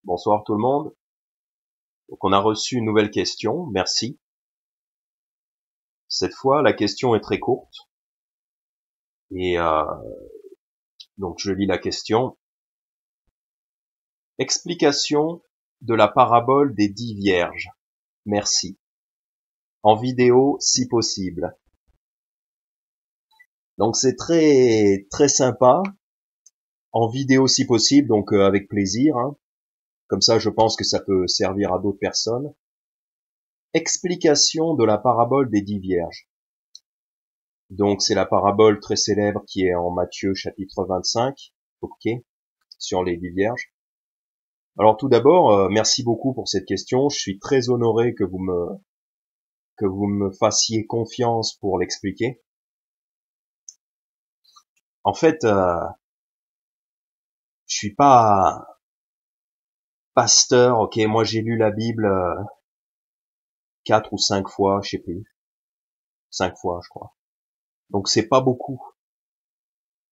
Bonsoir tout le monde. Donc on a reçu une nouvelle question, merci. Cette fois, la question est très courte. Et donc je lis la question. Explication de la parabole des 10 vierges. Merci. En vidéo si possible. Donc c'est très très sympa. En vidéo si possible, donc avec plaisir. Hein. Comme ça, je pense que ça peut servir à d'autres personnes. Explication de la parabole des 10 vierges. Donc c'est la parabole très célèbre qui est en Matthieu chapitre 25, ok, sur les 10 vierges. Alors tout d'abord, merci beaucoup pour cette question. Je suis très honoré que vous me fassiez confiance pour l'expliquer. En fait, je suis pas pasteur, ok. Moi j'ai lu la Bible 4 ou 5 fois, je sais plus, 5 fois je crois. Donc c'est pas beaucoup.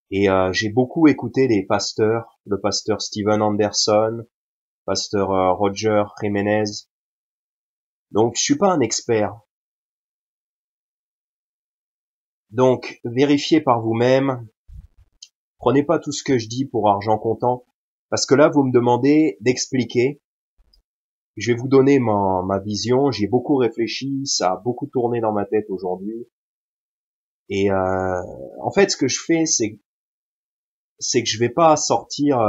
Et j'ai beaucoup écouté les pasteurs, le pasteur Steven Anderson, pasteur Roger Jiménez. Donc je suis pas un expert. Donc vérifiez par vous-même. Prenez pas tout ce que je dis pour argent comptant, parce que là vous me demandez d'expliquer. Je vais vous donner ma vision. J'y ai beaucoup réfléchi, ça a beaucoup tourné dans ma tête aujourd'hui. Et en fait, ce que je fais, c'est que je vais pas sortir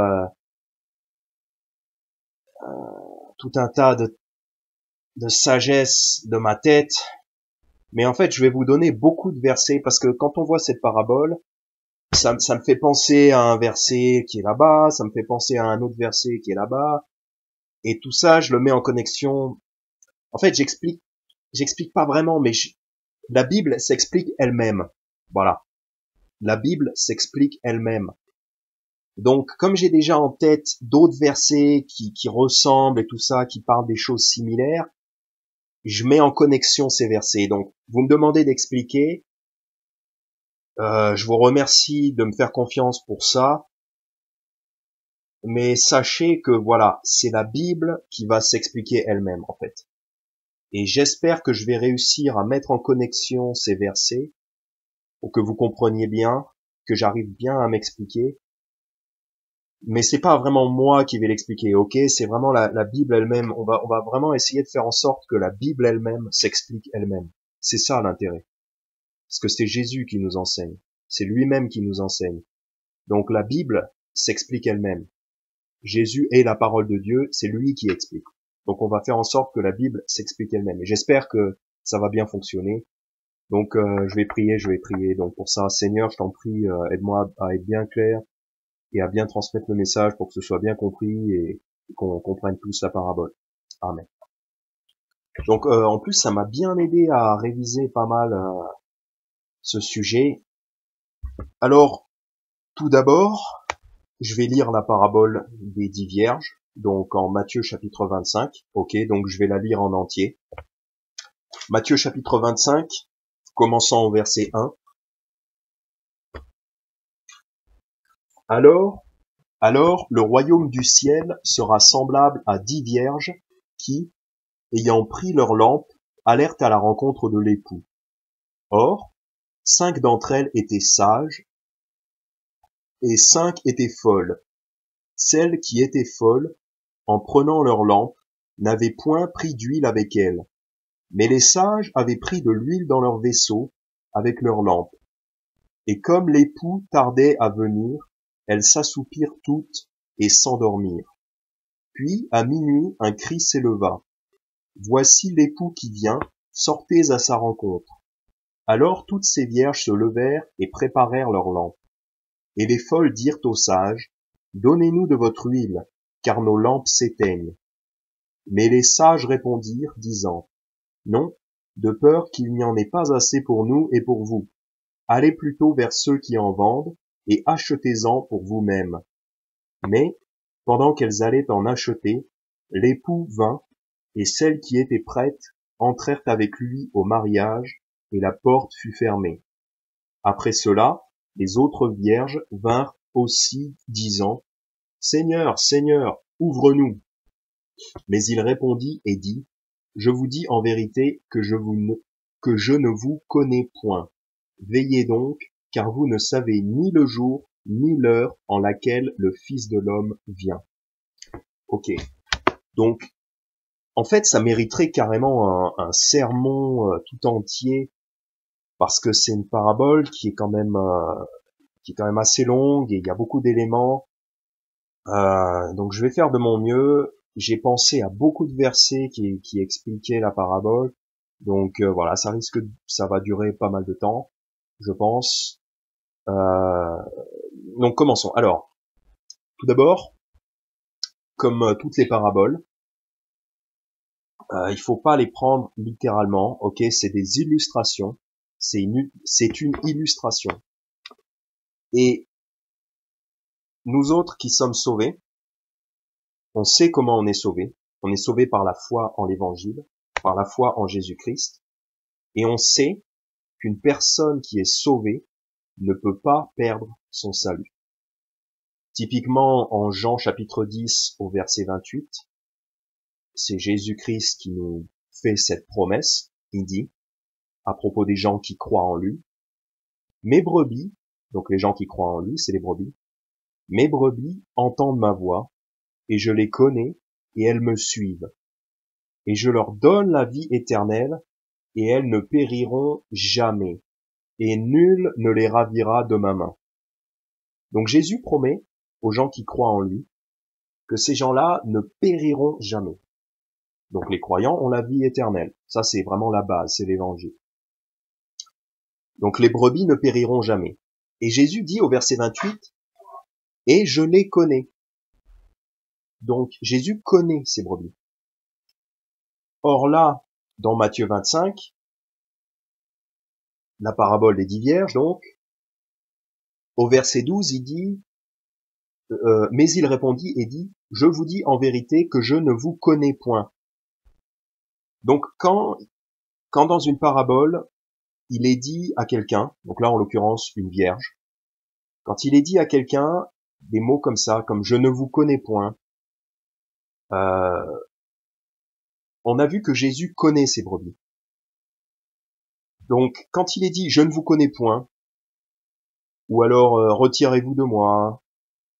tout un tas de sagesse de ma tête, mais en fait, je vais vous donner beaucoup de versets, parce que quand on voit cette parabole, ça me fait penser à un verset qui est là-bas, ça me fait penser à un autre verset qui est là-bas, et tout ça, je le mets en connexion. En fait, j'explique pas vraiment, mais la Bible s'explique elle-même. Voilà. La Bible s'explique elle-même. Donc, comme j'ai déjà en tête d'autres versets qui ressemblent et tout ça, qui parlent des choses similaires, je mets en connexion ces versets. Donc, vous me demandez d'expliquer. Je vous remercie de me faire confiance pour ça. Mais sachez que voilà, c'est la Bible qui va s'expliquer elle-même, en fait. Et j'espère que je vais réussir à mettre en connexion ces versets pour que vous compreniez bien, que j'arrive bien à m'expliquer. Mais c'est pas vraiment moi qui vais l'expliquer, ok? C'est vraiment la Bible elle-même. On va vraiment essayer de faire en sorte que la Bible elle-même s'explique elle-même. C'est ça l'intérêt. Parce que c'est Jésus qui nous enseigne. C'est lui-même qui nous enseigne. Donc la Bible s'explique elle-même. Jésus est la parole de Dieu, c'est lui qui explique. Donc on va faire en sorte que la Bible s'explique elle-même. Et j'espère que ça va bien fonctionner. Donc je vais prier. Donc pour ça, Seigneur, je t'en prie, aide-moi à être bien clair et à bien transmettre le message pour que ce soit bien compris et qu'on comprenne tous la parabole. Amen. Donc en plus, ça m'a bien aidé à réviser pas mal ce sujet. Alors, tout d'abord, je vais lire la parabole des 10 vierges, donc en Matthieu chapitre 25. Ok, donc je vais la lire en entier. Matthieu chapitre 25, commençant au verset 1. Alors, le royaume du ciel sera semblable à 10 vierges qui, ayant pris leurs lampes, allèrent à la rencontre de l'époux. Or, 5 d'entre elles étaient sages et 5 étaient folles. Celles qui étaient folles, en prenant leurs lampes, n'avaient point pris d'huile avec elles. Mais les sages avaient pris de l'huile dans leurs vaisseaux avec leurs lampes. Et comme l'époux tardait à venir, elles s'assoupirent toutes et s'endormirent. Puis, à minuit, un cri s'éleva. Voici l'époux qui vient, sortez à sa rencontre. Alors toutes ces vierges se levèrent et préparèrent leurs lampes. Et les folles dirent aux sages, donnez-nous de votre huile, car nos lampes s'éteignent. Mais les sages répondirent, disant, non, de peur qu'il n'y en ait pas assez pour nous et pour vous. Allez plutôt vers ceux qui en vendent, et achetez-en pour vous-mêmes. Mais, pendant qu'elles allaient en acheter, l'époux vint, et celles qui étaient prêtes entrèrent avec lui au mariage, et la porte fut fermée. Après cela, les autres vierges vinrent aussi, disant, Seigneur, Seigneur, ouvre-nous. Mais il répondit et dit, je vous dis en vérité que je ne vous connais point. Veillez donc, car vous ne savez ni le jour, ni l'heure en laquelle le Fils de l'homme vient. Ok. Donc, en fait, ça mériterait carrément un sermon tout entier, parce que c'est une parabole qui est quand même assez longue et il y a beaucoup d'éléments. Donc je vais faire de mon mieux. J'ai pensé à beaucoup de versets qui expliquaient la parabole. Donc voilà, ça va durer pas mal de temps, je pense. Donc commençons. Alors, tout d'abord, comme toutes les paraboles, il faut pas les prendre littéralement. Ok, c'est des illustrations. C'est une illustration. Et nous autres qui sommes sauvés, on sait comment on est sauvé. On est sauvé par la foi en l'évangile, par la foi en Jésus-Christ. Et on sait qu'une personne qui est sauvée ne peut pas perdre son salut. Typiquement, en Jean chapitre 10 au verset 28, c'est Jésus-Christ qui nous fait cette promesse. Il dit, à propos des gens qui croient en lui, mes brebis, donc les gens qui croient en lui, c'est les brebis, mes brebis entendent ma voix, et je les connais, et elles me suivent. Et je leur donne la vie éternelle, et elles ne périront jamais, et nul ne les ravira de ma main. Donc Jésus promet aux gens qui croient en lui que ces gens-là ne périront jamais. Donc les croyants ont la vie éternelle. Ça, c'est vraiment la base, c'est l'évangile. Donc les brebis ne périront jamais. Et Jésus dit au verset 28, « Et je les connais ». Donc Jésus connaît ces brebis. Or là, dans Matthieu 25, la parabole des 10 vierges, donc, au verset 12, il dit, mais il répondit et dit, je vous dis en vérité que je ne vous connais point. Donc quand dans une parabole, il est dit à quelqu'un, donc là en l'occurrence une vierge, quand il est dit à quelqu'un des mots comme ça, comme je ne vous connais point, on a vu que Jésus connaît ses brebis. Donc quand il est dit je ne vous connais point, ou alors retirez-vous de moi,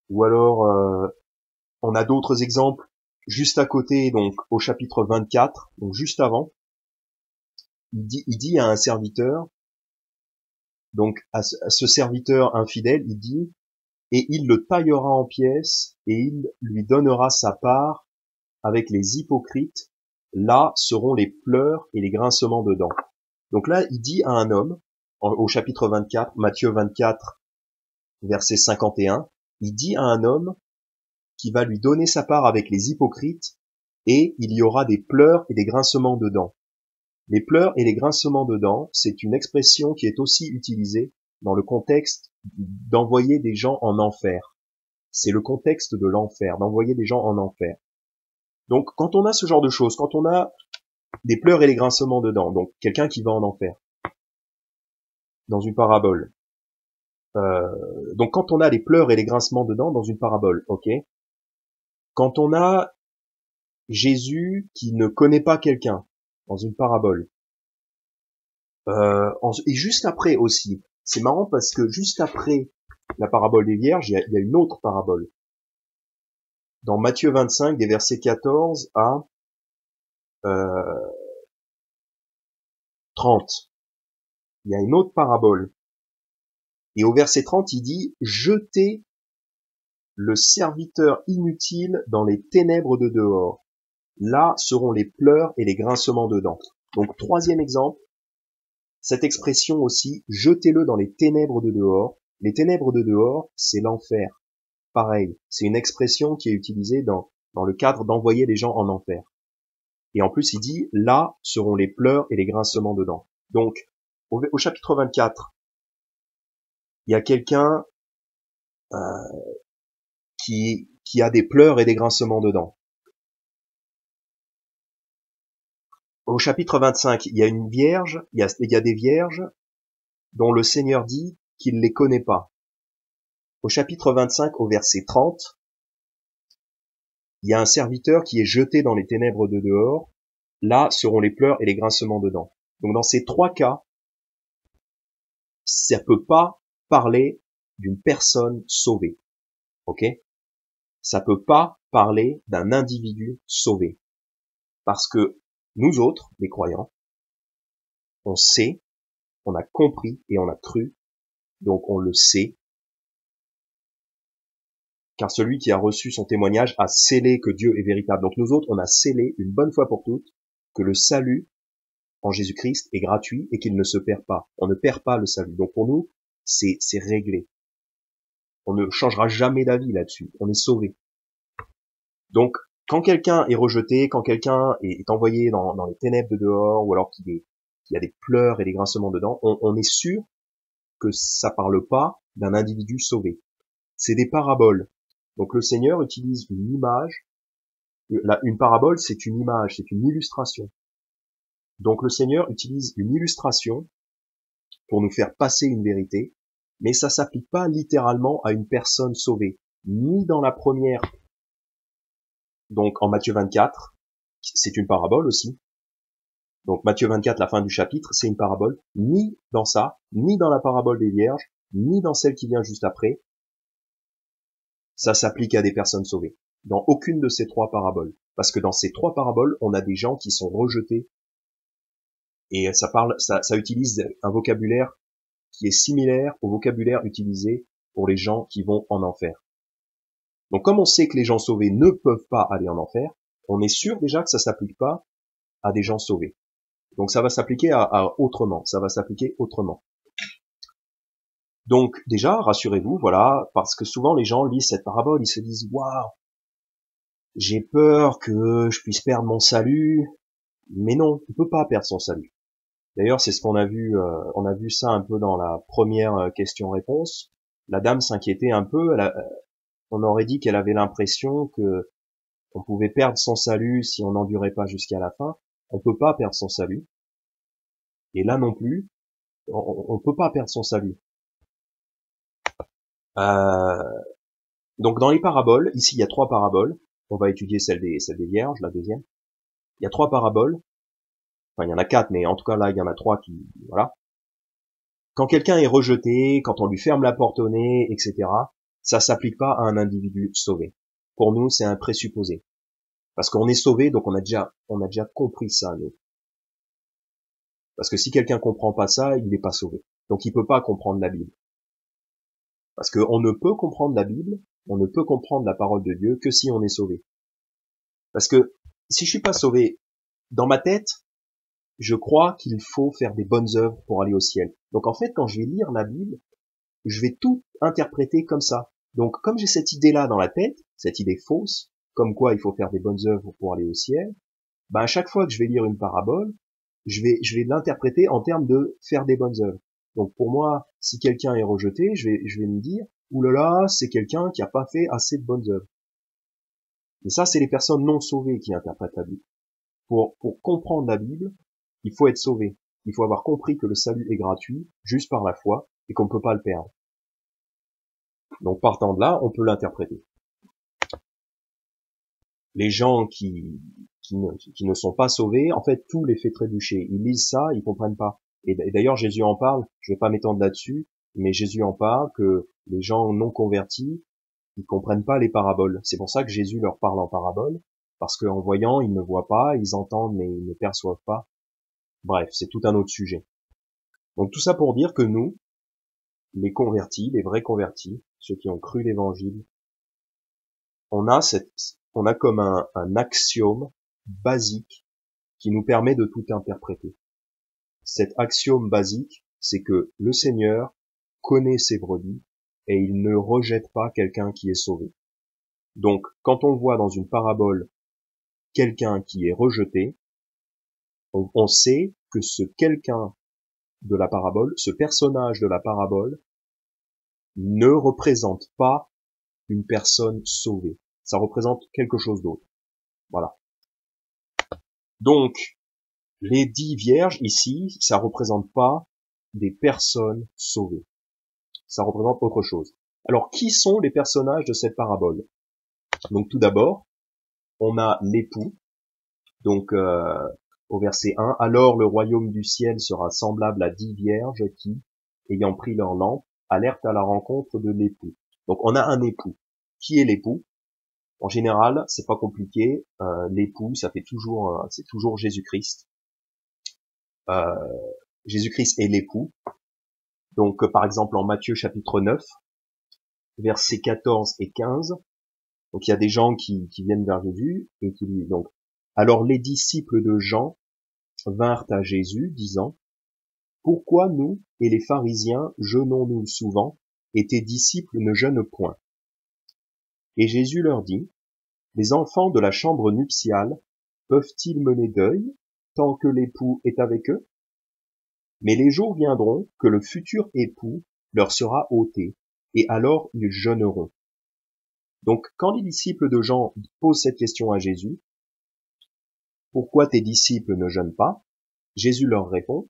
ou alors on a d'autres exemples juste à côté, donc au chapitre 24, donc juste avant, il dit à un serviteur, donc à ce serviteur infidèle, il dit, et il le taillera en pièces, et il lui donnera sa part avec les hypocrites, là seront les pleurs et les grincements de dents. Donc là, il dit à un homme, au chapitre 24, Matthieu 24, verset 51, il dit à un homme qui va lui donner sa part avec les hypocrites, et il y aura des pleurs et des grincements de dents. Les pleurs et les grincements de dents, c'est une expression qui est aussi utilisée dans le contexte d'envoyer des gens en enfer. C'est le contexte de l'enfer, d'envoyer des gens en enfer. Donc quand on a ce genre de choses, quand on a des pleurs et les grincements de dents, donc quelqu'un qui va en enfer, dans une parabole, donc quand on a les pleurs et les grincements de dents dans une parabole, ok. Quand on a Jésus qui ne connaît pas quelqu'un dans une parabole, et juste après aussi, c'est marrant parce que juste après la parabole des vierges, il y a une autre parabole. Dans Matthieu 25, des versets 14 à 30, il y a une autre parabole. Et au verset 30, il dit « Jetez le serviteur inutile dans les ténèbres de dehors. Là seront les pleurs et les grincements de dents. » Donc troisième exemple, cette expression aussi, jetez-le dans les ténèbres de dehors. Les ténèbres de dehors, c'est l'enfer. Pareil, c'est une expression qui est utilisée dans le cadre d'envoyer les gens en enfer. Et en plus, il dit, là seront les pleurs et les grincements de dents. Donc, au chapitre 24, il y a quelqu'un qui a des pleurs et des grincements de dents. Au chapitre 25, il y a une vierge, il y a des vierges dont le Seigneur dit qu'il ne les connaît pas. Au chapitre 25, au verset 30, il y a un serviteur qui est jeté dans les ténèbres de dehors, là seront les pleurs et les grincements de dents. Donc dans ces trois cas, ça peut pas parler d'une personne sauvée, ok? Ça peut pas parler d'un individu sauvé, parce que nous autres, les croyants, on sait, on a compris et on a cru, donc on le sait, car celui qui a reçu son témoignage a scellé que Dieu est véritable. Donc nous autres, on a scellé une bonne fois pour toutes que le salut en Jésus-Christ est gratuit et qu'il ne se perd pas. On ne perd pas le salut. Donc pour nous, c'est réglé. On ne changera jamais d'avis là-dessus. On est sauvé. Donc quand quelqu'un est rejeté, quand quelqu'un est envoyé dans les ténèbres de dehors, ou alors qu'il y a des pleurs et des grincements dedans, on est sûr que ça parle pas d'un individu sauvé. C'est des paraboles. Donc le Seigneur utilise une image. Une parabole, c'est une image, c'est une illustration. Donc le Seigneur utilise une illustration pour nous faire passer une vérité, mais ça s'applique pas littéralement à une personne sauvée, ni dans la première. Donc en Matthieu 24, c'est une parabole aussi. Donc Matthieu 24, la fin du chapitre, c'est une parabole, ni dans ça, ni dans la parabole des vierges, ni dans celle qui vient juste après. Ça s'applique à des personnes sauvées. Dans aucune de ces trois paraboles. Parce que dans ces trois paraboles, on a des gens qui sont rejetés. Et ça utilise un vocabulaire qui est similaire au vocabulaire utilisé pour les gens qui vont en enfer. Donc comme on sait que les gens sauvés ne peuvent pas aller en enfer, on est sûr déjà que ça s'applique pas à des gens sauvés. Donc ça va s'appliquer à autrement, ça va s'appliquer autrement. Donc déjà, rassurez-vous, voilà, parce que souvent les gens lisent cette parabole, ils se disent « Waouh, j'ai peur que je puisse perdre mon salut », mais non, on peut pas perdre son salut. D'ailleurs, c'est ce qu'on a vu, on a vu ça un peu dans la première question-réponse. La dame s'inquiétait un peu, on aurait dit qu'elle avait l'impression que on pouvait perdre son salut si on n'endurait pas jusqu'à la fin. On peut pas perdre son salut. Et là non plus, on peut pas perdre son salut. Donc dans les paraboles, ici il y a trois paraboles. On va étudier celle des vierges, la deuxième. Il y a trois paraboles. Enfin, il y en a quatre, mais en tout cas là, il y en a trois qui, voilà. Quand quelqu'un est rejeté, quand on lui ferme la porte au nez, etc., ça s'applique pas à un individu sauvé. Pour nous, c'est un présupposé. Parce qu'on est sauvé, donc on a déjà compris ça, nous. Parce que si quelqu'un comprend pas ça, il n'est pas sauvé. Donc il peut pas comprendre la Bible. Parce qu'on ne peut comprendre la Bible, on ne peut comprendre la parole de Dieu que si on est sauvé. Parce que si je suis pas sauvé, dans ma tête, je crois qu'il faut faire des bonnes œuvres pour aller au ciel. Donc en fait, quand je vais lire la Bible, je vais tout interpréter comme ça. Donc comme j'ai cette idée-là dans la tête, cette idée fausse, comme quoi il faut faire des bonnes œuvres pour aller au ciel, ben à chaque fois que je vais lire une parabole, je vais l'interpréter en termes de faire des bonnes œuvres. Donc pour moi, si quelqu'un est rejeté, je vais me dire, oulala, c'est quelqu'un qui a pas fait assez de bonnes œuvres. Et ça, c'est les personnes non sauvées qui interprètent la Bible. Pour comprendre la Bible, il faut être sauvé. Il faut avoir compris que le salut est gratuit, juste par la foi, et qu'on ne peut pas le perdre. Donc partant de là, on peut l'interpréter. Les gens qui ne sont pas sauvés, en fait, tout les fait trébucher. Ils lisent ça, ils comprennent pas. Et d'ailleurs, Jésus en parle, je vais pas m'étendre là-dessus, mais Jésus en parle que les gens non convertis, ils comprennent pas les paraboles. C'est pour ça que Jésus leur parle en parabole, parce qu'en voyant, ils ne voient pas, ils entendent, mais ils ne perçoivent pas. Bref, c'est tout un autre sujet. Donc tout ça pour dire que nous, les convertis, les vrais convertis, ceux qui ont cru l'évangile, on a comme un axiome basique qui nous permet de tout interpréter. Cet axiome basique, c'est que le Seigneur connaît ses brebis et il ne rejette pas quelqu'un qui est sauvé. Donc, quand on voit dans une parabole quelqu'un qui est rejeté, on sait que ce quelqu'un de la parabole, ce personnage de la parabole, ne représente pas une personne sauvée. Ça représente quelque chose d'autre. Voilà. Donc, les 10 vierges, ici, ça représente pas des personnes sauvées. Ça représente autre chose. Alors, qui sont les personnages de cette parabole? Donc, tout d'abord, on a l'époux, donc au verset 1, « Alors le royaume du ciel sera semblable à 10 vierges qui, ayant pris leur lampe, allèrent à la rencontre de l'époux. » Donc on a un époux. Qui est l'époux? En général, c'est pas compliqué. L'époux, ça fait toujours, c'est toujours Jésus-Christ. Jésus-Christ est l'époux. Donc par exemple en Matthieu chapitre 9, versets 14 et 15, donc il y a des gens qui viennent vers Jésus et qui disent donc, alors les disciples de Jean vinrent à Jésus, disant, pourquoi nous et les pharisiens jeûnons-nous souvent, et tes disciples ne jeûnent point? Et Jésus leur dit, les enfants de la chambre nuptiale peuvent-ils mener deuil tant que l'époux est avec eux? Mais les jours viendront que le futur époux leur sera ôté, et alors ils jeûneront. Donc, quand les disciples de Jean posent cette question à Jésus, pourquoi tes disciples ne jeûnent pas? Jésus leur répond,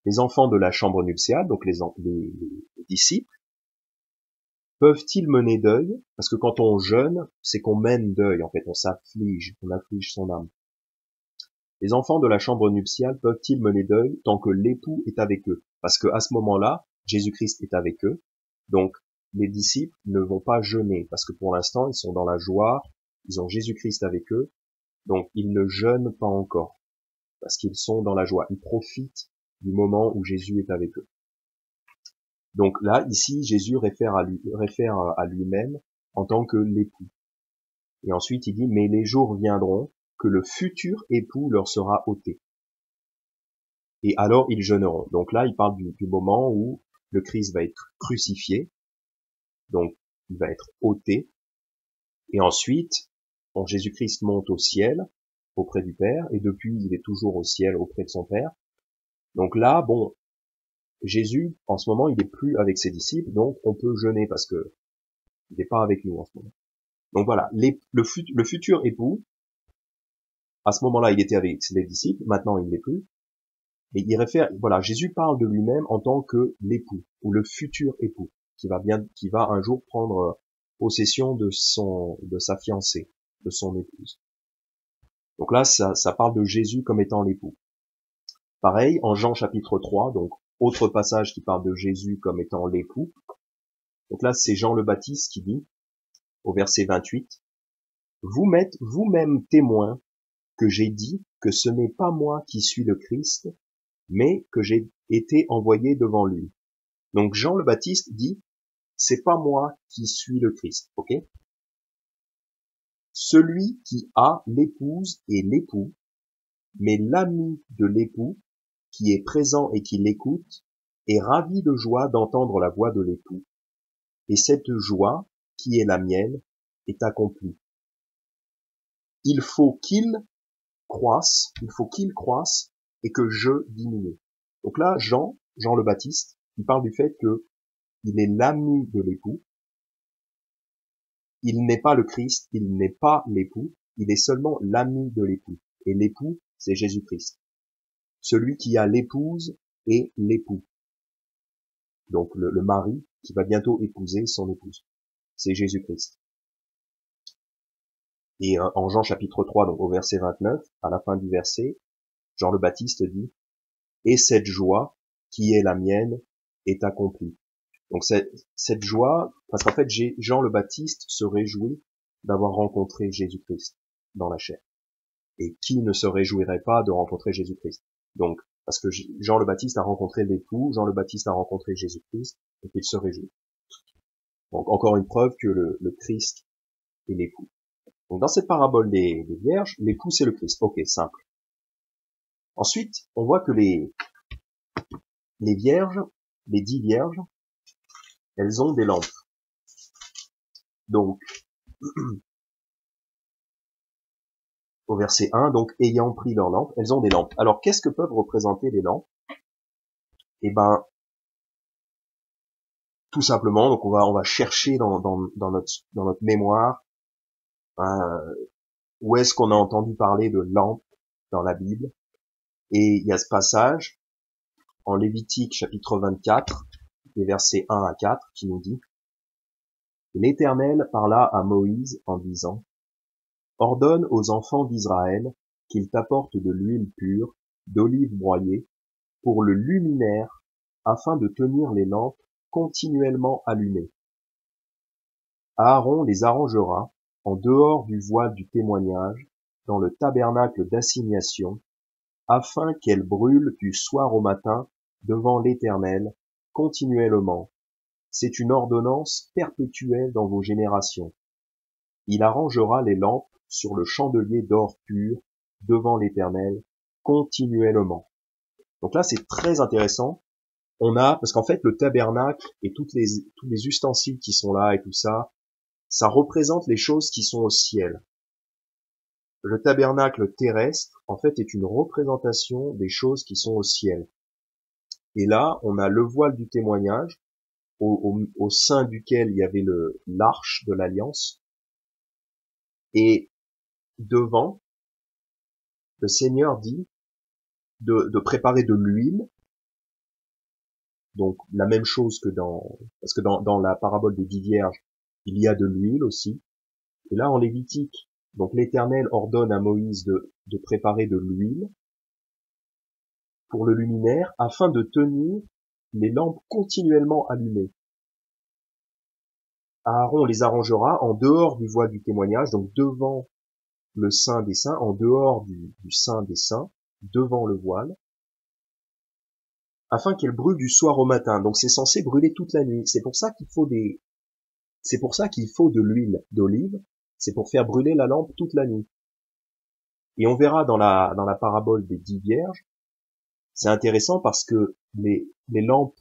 les enfants de la chambre nuptiale, donc les disciples, peuvent-ils mener deuil? Parce que quand on jeûne, c'est qu'on mène deuil, en fait, on s'afflige, on afflige son âme. Les enfants de la chambre nuptiale peuvent-ils mener deuil tant que l'époux est avec eux? Parce que à ce moment-là, Jésus-Christ est avec eux, donc les disciples ne vont pas jeûner, parce que pour l'instant, ils sont dans la joie, ils ont Jésus-Christ avec eux, donc ils ne jeûnent pas encore, parce qu'ils sont dans la joie, ils profitent du moment où Jésus est avec eux. Donc là, ici, Jésus réfère à lui-même en tant que l'époux. Et ensuite, il dit, mais les jours viendront que le futur époux leur sera ôté. Et alors, ils jeûneront. Donc là, il parle du moment où le Christ va être crucifié. Donc, il va être ôté. Et ensuite, bon, Jésus-Christ monte au ciel, auprès du Père, et depuis, il est toujours au ciel, auprès de son Père. Donc là, bon, Jésus, en ce moment, il n'est plus avec ses disciples, donc on peut jeûner parce que il n'est pas avec nous en ce moment. Donc voilà, le futur époux, à ce moment-là, il était avec ses disciples, maintenant il n'est plus. Et il réfère, voilà, Jésus parle de lui-même en tant que l'époux, ou le futur époux, qui va un jour prendre possession de sa fiancée, de son épouse. Donc là, ça parle de Jésus comme étant l'époux. Pareil, en Jean chapitre 3, donc, autre passage qui parle de Jésus comme étant l'époux. Donc là, c'est Jean le Baptiste qui dit, au verset 28, vous m'êtes vous-même témoin que j'ai dit que ce n'est pas moi qui suis le Christ, mais que j'ai été envoyé devant lui. Donc Jean le Baptiste dit, c'est pas moi qui suis le Christ, ok? Celui qui a l'épouse et l'époux, mais l'ami de l'époux, qui est présent et qui l'écoute, est ravi de joie d'entendre la voix de l'époux. Et cette joie, qui est la mienne, est accomplie. Il faut qu'il croisse, et que je diminue. Donc là, Jean le Baptiste, il parle du fait que il est l'ami de l'époux. Il n'est pas le Christ, il n'est pas l'époux, il est seulement l'ami de l'époux. Et l'époux, c'est Jésus-Christ. Celui qui a l'épouse et l'époux. Donc le mari qui va bientôt épouser son épouse. C'est Jésus-Christ. Et en Jean chapitre 3, donc au verset 29, à la fin du verset, Jean le Baptiste dit, « Et cette joie, qui est la mienne, est accomplie. » Donc cette joie, parce qu'en fait Jean le Baptiste se réjouit d'avoir rencontré Jésus-Christ dans la chair. Et qui ne se réjouirait pas de rencontrer Jésus-Christ? Donc, parce que Jean le Baptiste a rencontré l'époux, Jean le Baptiste a rencontré Jésus-Christ, et qu'il se réjouit. Donc encore une preuve que le Christ est l'époux. Donc dans cette parabole des vierges, l'époux c'est le Christ. Ok, simple. Ensuite, on voit que les vierges, les 10 vierges, elles ont des lampes. Donc, au verset 1, donc ayant pris leurs lampes, elles ont des lampes. Alors qu'est-ce que peuvent représenter les lampes? Eh ben, tout simplement, donc on va chercher dans notre mémoire où est-ce qu'on a entendu parler de lampes dans la Bible. Et il y a ce passage en Lévitique chapitre 24, les versets 1 à 4, qui nous dit: L'Éternel parla à Moïse en disant: ordonne aux enfants d'Israël qu'ils t'apportent de l'huile pure, d'olive broyée, pour le luminaire, afin de tenir les lampes continuellement allumées. Aaron les arrangera en dehors du voile du témoignage, dans le tabernacle d'assignation, afin qu'elles brûlent du soir au matin devant l'Éternel, continuellement. C'est une ordonnance perpétuelle dans vos générations. Il arrangera les lampes sur le chandelier d'or pur devant l'Éternel, continuellement. Donc là, c'est très intéressant. Parce qu'en fait, le tabernacle et tous les ustensiles qui sont là et tout ça, ça représente les choses qui sont au ciel. Le tabernacle terrestre, en fait, est une représentation des choses qui sont au ciel. Et là, on a le voile du témoignage, au sein duquel il y avait l'arche de l'alliance. Et devant, le Seigneur dit de préparer de l'huile. Donc la même chose que parce que dans la parabole des 10 vierges, il y a de l'huile aussi. Et là, en Lévitique, donc l'Éternel ordonne à Moïse de préparer de l'huile pour le luminaire afin de tenir les lampes continuellement allumées. Aaron les arrangera en dehors du voile du témoignage, donc devant le Saint des Saints, en dehors du Saint des Saints, devant le voile, afin qu'elles brûlent du soir au matin. Donc c'est censé brûler toute la nuit. C'est pour ça qu'il faut de l'huile d'olive. C'est pour faire brûler la lampe toute la nuit. Et on verra dans la parabole des 10 vierges, c'est intéressant parce que les lampes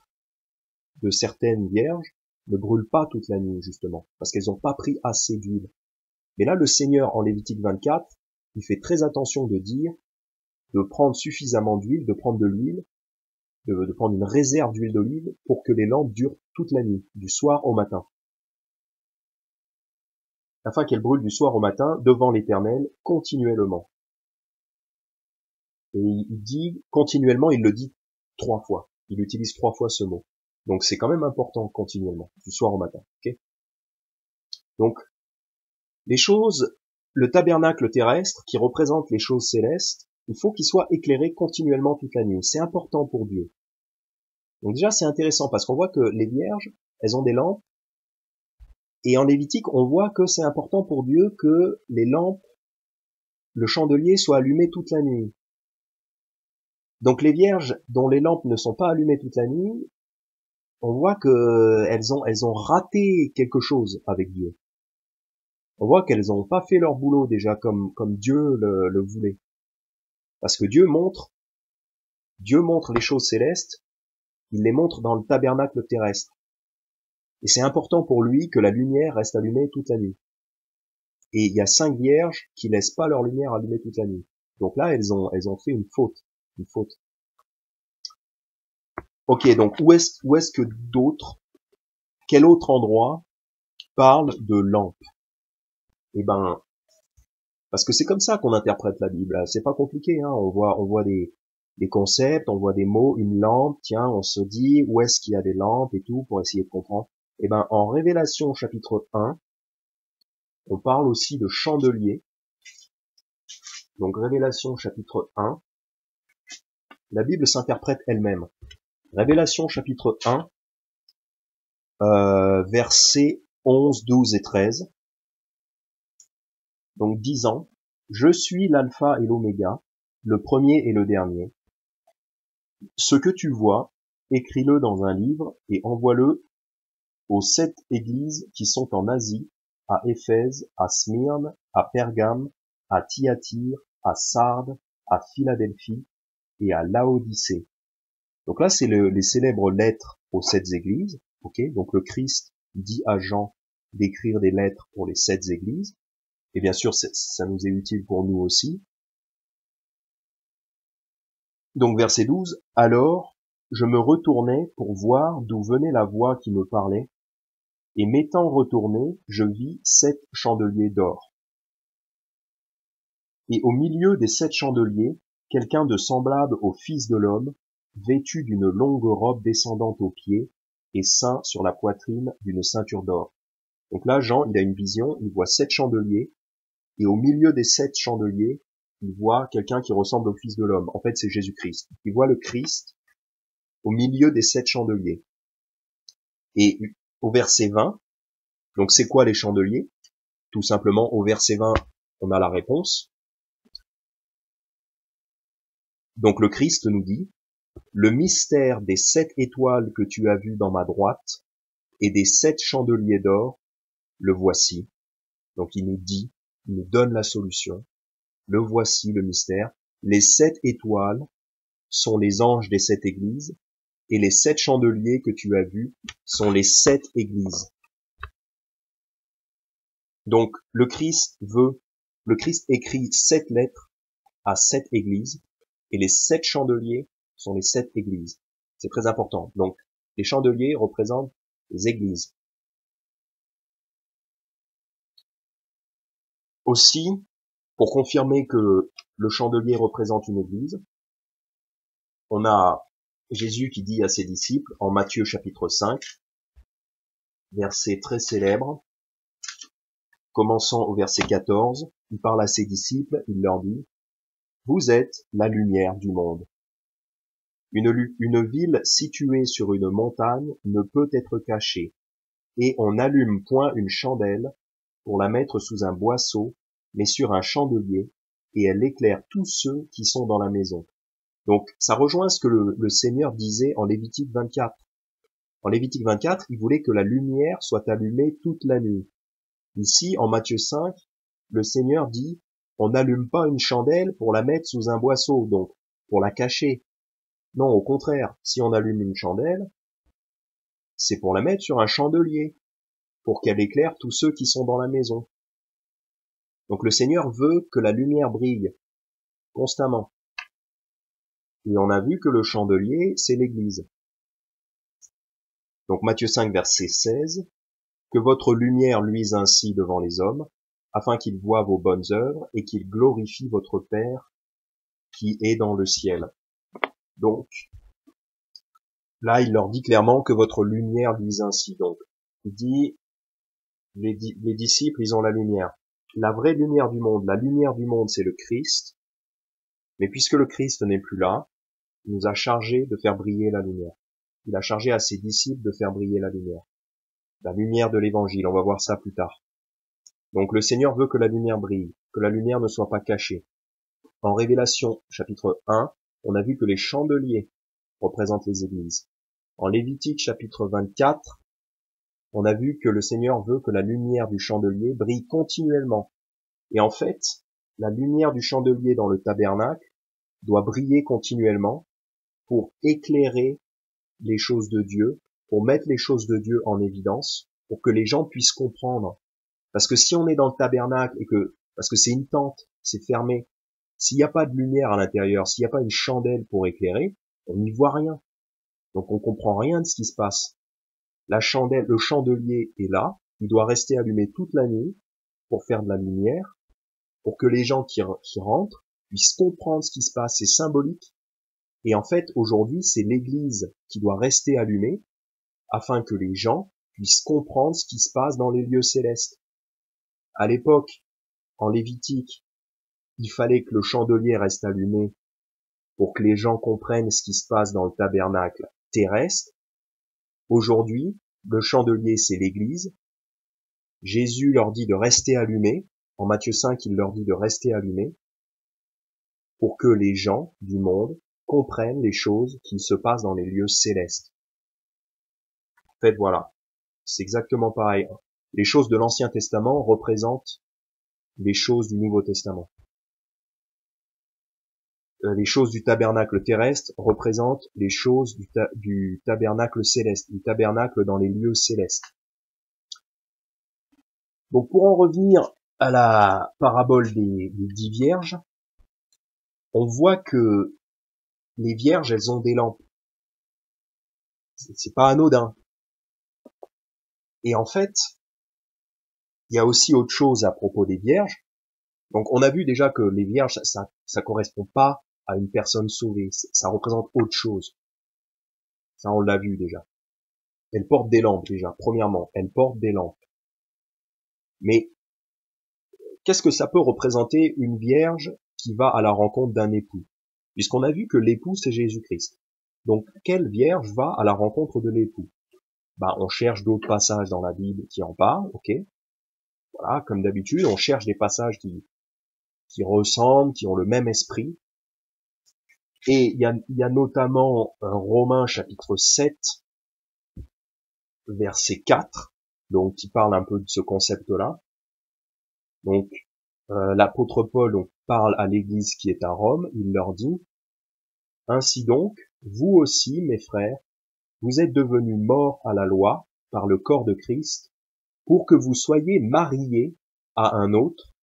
de certaines vierges ne brûlent pas toute la nuit, justement, parce qu'elles n'ont pas pris assez d'huile. Mais là, le Seigneur, en Lévitique 24, il fait très attention de dire de prendre suffisamment d'huile, de prendre de l'huile, de prendre une réserve d'huile d'olive pour que les lampes durent toute la nuit, du soir au matin. Afin qu'elles brûlent du soir au matin devant l'Éternel continuellement. Et il dit continuellement, il le dit 3 fois. Il utilise 3 fois ce mot. Donc c'est quand même important continuellement, du soir au matin. Okay. Donc le tabernacle terrestre qui représente les choses célestes, il faut qu'il soit éclairé continuellement toute la nuit. C'est important pour Dieu. Donc déjà c'est intéressant parce qu'on voit que les vierges, elles ont des lampes. Et en Lévitique, on voit que c'est important pour Dieu que les lampes, le chandelier soit allumé toute la nuit. Donc les vierges dont les lampes ne sont pas allumées toute la nuit, on voit que elles ont raté quelque chose avec Dieu. On voit qu'elles n'ont pas fait leur boulot déjà comme Dieu le voulait. Parce que Dieu montre les choses célestes, il les montre dans le tabernacle terrestre. Et c'est important pour lui que la lumière reste allumée toute la nuit. Et il y a 5 vierges qui laissent pas leur lumière allumée toute la nuit. Donc là, elles ont fait une faute. Ok, donc où est-ce que quel autre endroit parle de lampe? Eh ben, parce que c'est comme ça qu'on interprète la Bible. C'est pas compliqué, hein. On voit des concepts, on voit des mots, une lampe. Tiens, on se dit où est-ce qu'il y a des lampes et tout pour essayer de comprendre. Eh ben, en Révélation chapitre 1, on parle aussi de chandelier. Donc Révélation chapitre 1, la Bible s'interprète elle-même. Révélation chapitre 1, versets 11, 12 et 13. Donc disant, je suis l'alpha et l'oméga, le premier et le dernier. Ce que tu vois, écris-le dans un livre et envoie-le aux 7 églises qui sont en Asie, à Éphèse, à Smyrne, à Pergame, à Thyatire, à Sardes, à Philadelphie et à Laodicée. Donc là, c'est les célèbres lettres aux 7 églises. Okay, donc le Christ dit à Jean d'écrire des lettres pour les 7 églises. Et bien sûr, ça nous est utile pour nous aussi. Donc verset 12, alors je me retournai pour voir d'où venait la voix qui me parlait, et m'étant retourné, je vis 7 chandeliers d'or. Et au milieu des 7 chandeliers, quelqu'un de semblable au Fils de l'homme, vêtu d'une longue robe descendante aux pieds, et ceint sur la poitrine d'une ceinture d'or. Donc là, Jean, il a une vision, il voit 7 chandeliers, et au milieu des 7 chandeliers, il voit quelqu'un qui ressemble au Fils de l'homme. En fait, c'est Jésus-Christ. Il voit le Christ au milieu des 7 chandeliers. Et au verset 20, donc c'est quoi les chandeliers? Tout simplement, au verset 20, on a la réponse. Donc le Christ nous dit, le mystère des 7 étoiles que tu as vues dans ma droite et des 7 chandeliers d'or, le voici. Donc il nous dit, il nous donne la solution. Le voici, le mystère. Les 7 étoiles sont les anges des 7 églises et les 7 chandeliers que tu as vus sont les 7 églises. Donc le Christ écrit 7 lettres à 7 églises et les 7 chandeliers sont les 7 églises. C'est très important. Donc les chandeliers représentent les églises. Aussi, pour confirmer que le chandelier représente une église, on a Jésus qui dit à ses disciples en Matthieu chapitre 5, verset très célèbre, commençant au verset 14, il parle à ses disciples, il leur dit, vous êtes la lumière du monde. Une ville située sur une montagne ne peut être cachée, et on n'allume point une chandelle pour la mettre sous un boisseau, mais sur un chandelier, et elle éclaire tous ceux qui sont dans la maison. Donc ça rejoint ce que le Seigneur disait en Lévitique 24. En Lévitique 24, il voulait que la lumière soit allumée toute la nuit. Ici, en Matthieu 5, le Seigneur dit, on n'allume pas une chandelle pour la mettre sous un boisseau, donc pour la cacher. Non, au contraire, si on allume une chandelle, c'est pour la mettre sur un chandelier, pour qu'elle éclaire tous ceux qui sont dans la maison. Donc le Seigneur veut que la lumière brille constamment. Et on a vu que le chandelier, c'est l'Église. Donc Matthieu 5, verset 16, que votre lumière luise ainsi devant les hommes, afin qu'ils voient vos bonnes œuvres et qu'ils glorifient votre Père qui est dans le ciel. Donc, là, il leur dit clairement que votre lumière luise ainsi. Donc, il dit, les disciples, ils ont la lumière. La vraie lumière du monde, la lumière du monde, c'est le Christ. Mais puisque le Christ n'est plus là, il nous a chargé de faire briller la lumière. Il a chargé à ses disciples de faire briller la lumière de l'évangile. On va voir ça plus tard. Donc le Seigneur veut que la lumière brille, que la lumière ne soit pas cachée. En Révélation, chapitre 1, on a vu que les chandeliers représentent les églises. En Lévitique, chapitre 24, on a vu que le Seigneur veut que la lumière du chandelier brille continuellement. Et en fait, la lumière du chandelier dans le tabernacle doit briller continuellement pour éclairer les choses de Dieu, pour mettre les choses de Dieu en évidence, pour que les gens puissent comprendre. Parce que si on est dans le tabernacle parce que c'est une tente, c'est fermé, s'il n'y a pas de lumière à l'intérieur, s'il n'y a pas une chandelle pour éclairer, on n'y voit rien. Donc on comprend rien de ce qui se passe. La chandelle, le chandelier est là, il doit rester allumé toute la nuit pour faire de la lumière, pour que les gens qui rentrent puissent comprendre ce qui se passe, c'est symbolique. Et en fait, aujourd'hui, c'est l'Église qui doit rester allumée afin que les gens puissent comprendre ce qui se passe dans les lieux célestes. À l'époque, en Lévitique, il fallait que le chandelier reste allumé pour que les gens comprennent ce qui se passe dans le tabernacle terrestre. Aujourd'hui, le chandelier, c'est l'Église. Jésus leur dit de rester allumé. En Matthieu 5, il leur dit de rester allumé pour que les gens du monde comprennent les choses qui se passent dans les lieux célestes. En fait, voilà. C'est exactement pareil. Les choses de l'Ancien Testament représentent les choses du Nouveau Testament. Les choses du tabernacle terrestre représentent les choses du tabernacle céleste, du tabernacle dans les lieux célestes. Donc pour en revenir à la parabole des 10 vierges, on voit que les vierges, elles ont des lampes. C'est pas anodin. Et en fait, il y a aussi autre chose à propos des vierges. Donc on a vu déjà que les vierges, ça correspond pas à une personne sauvée, ça représente autre chose. Ça, on l'a vu déjà. Elles portent des lampes déjà, premièrement, elles portent des lampes. Mais qu'est-ce que ça peut représenter une vierge qui va à la rencontre d'un époux? Puisqu'on a vu que l'époux, c'est Jésus-Christ. Donc, quelle vierge va à la rencontre de l'époux? On cherche d'autres passages dans la Bible qui en parlent, ok? Voilà, comme d'habitude, on cherche des passages qui ressemblent, qui ont le même esprit. Et il y a notamment Romains chapitre 7, verset 4, donc qui parle un peu de ce concept-là. Donc, l'apôtre Paul parle à l'église qui est à Rome, il leur dit: ainsi donc, vous aussi, mes frères, vous êtes devenus morts à la loi par le corps de Christ, pour que vous soyez mariés à un autre,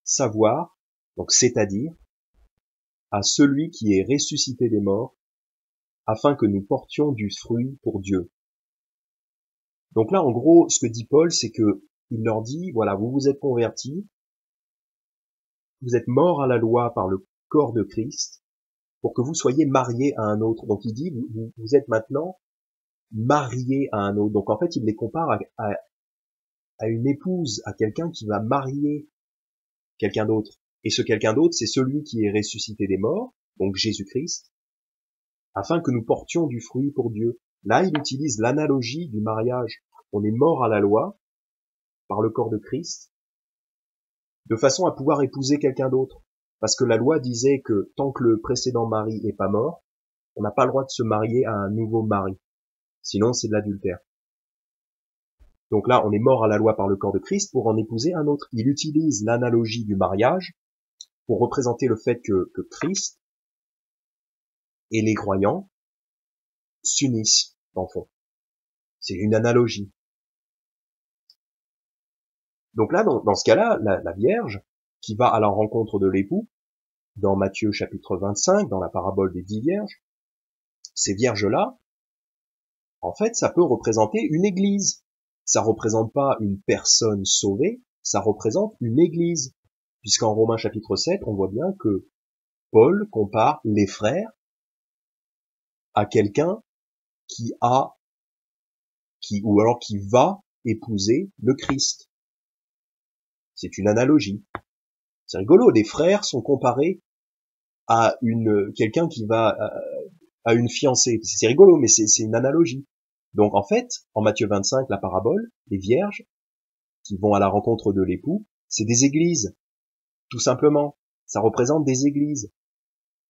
savoir, donc c'est-à-dire, à celui qui est ressuscité des morts, afin que nous portions du fruit pour Dieu. Donc là, en gros, ce que dit Paul, c'est que il leur dit, voilà, vous vous êtes convertis, vous êtes morts à la loi par le corps de Christ, pour que vous soyez mariés à un autre. Donc il dit, vous êtes maintenant mariés à un autre. Donc en fait, il les compare à une épouse, à quelqu'un qui va marier quelqu'un d'autre. Et ce quelqu'un d'autre, c'est celui qui est ressuscité des morts, donc Jésus-Christ, afin que nous portions du fruit pour Dieu. Là, il utilise l'analogie du mariage. On est mort à la loi par le corps de Christ, de façon à pouvoir épouser quelqu'un d'autre. Parce que la loi disait que tant que le précédent mari n'est pas mort, on n'a pas le droit de se marier à un nouveau mari. Sinon, c'est de l'adultère. Donc là, on est mort à la loi par le corps de Christ pour en épouser un autre. Il utilise l'analogie du mariage pour représenter le fait que Christ et les croyants s'unissent, en fond. C'est une analogie. Donc là, dans ce cas-là, la Vierge, qui va à la rencontre de l'époux, dans Matthieu chapitre 25, dans la parabole des 10 vierges, ces vierges-là, en fait, ça peut représenter une église. Ça représente pas une personne sauvée, ça représente une église. Puisqu'en Romains chapitre 7, on voit bien que Paul compare les frères à quelqu'un qui va épouser le Christ. C'est une analogie. C'est rigolo, les frères sont comparés à quelqu'un qui va à une fiancée. C'est rigolo, mais c'est une analogie. Donc en fait, en Matthieu 25, la parabole, les vierges qui vont à la rencontre de l'époux, c'est des églises, tout simplement. Ça représente des églises.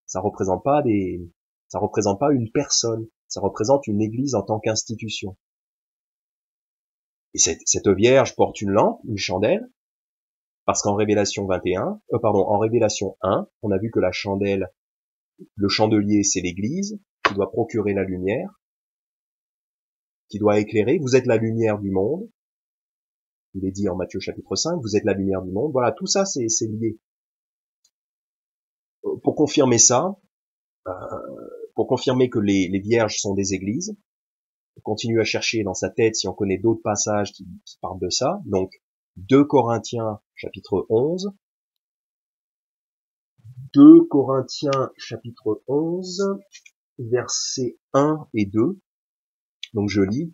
Ça représente pas une personne. Ça représente une église en tant qu'institution. Et cette vierge porte une lampe, une chandelle, parce qu'en Révélation 1, on a vu que la chandelle, le chandelier, c'est l'église, qui doit procurer la lumière, qui doit éclairer. Vous êtes la lumière du monde. Il est dit en Matthieu chapitre 5, vous êtes la lumière du monde. Voilà, tout ça, c'est lié. Pour confirmer ça, pour confirmer que les vierges sont des églises, on continue à chercher dans sa tête si on connaît d'autres passages qui parlent de ça. Donc, 2 Corinthiens chapitre 11, 2 Corinthiens chapitre 11, versets 1 et 2. Donc je lis: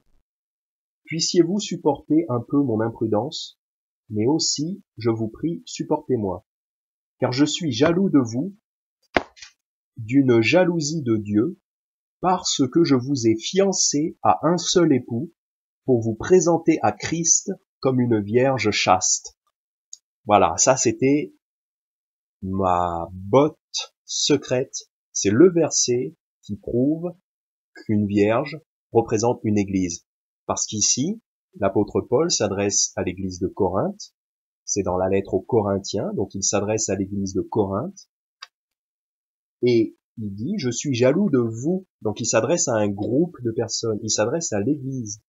puissiez-vous supporter un peu mon imprudence, mais aussi, je vous prie, supportez-moi. Car je suis jaloux de vous, d'une jalousie de Dieu, parce que je vous ai fiancé à un seul époux, pour vous présenter à Christ comme une vierge chaste. Voilà, ça c'était ma botte secrète. C'est le verset qui prouve qu'une vierge représente une église. Parce qu'ici, l'apôtre Paul s'adresse à l'église de Corinthe. C'est dans la lettre aux Corinthiens, donc il s'adresse à l'église de Corinthe. Et il dit, je suis jaloux de vous. Donc il s'adresse à un groupe de personnes. Il s'adresse à l'église.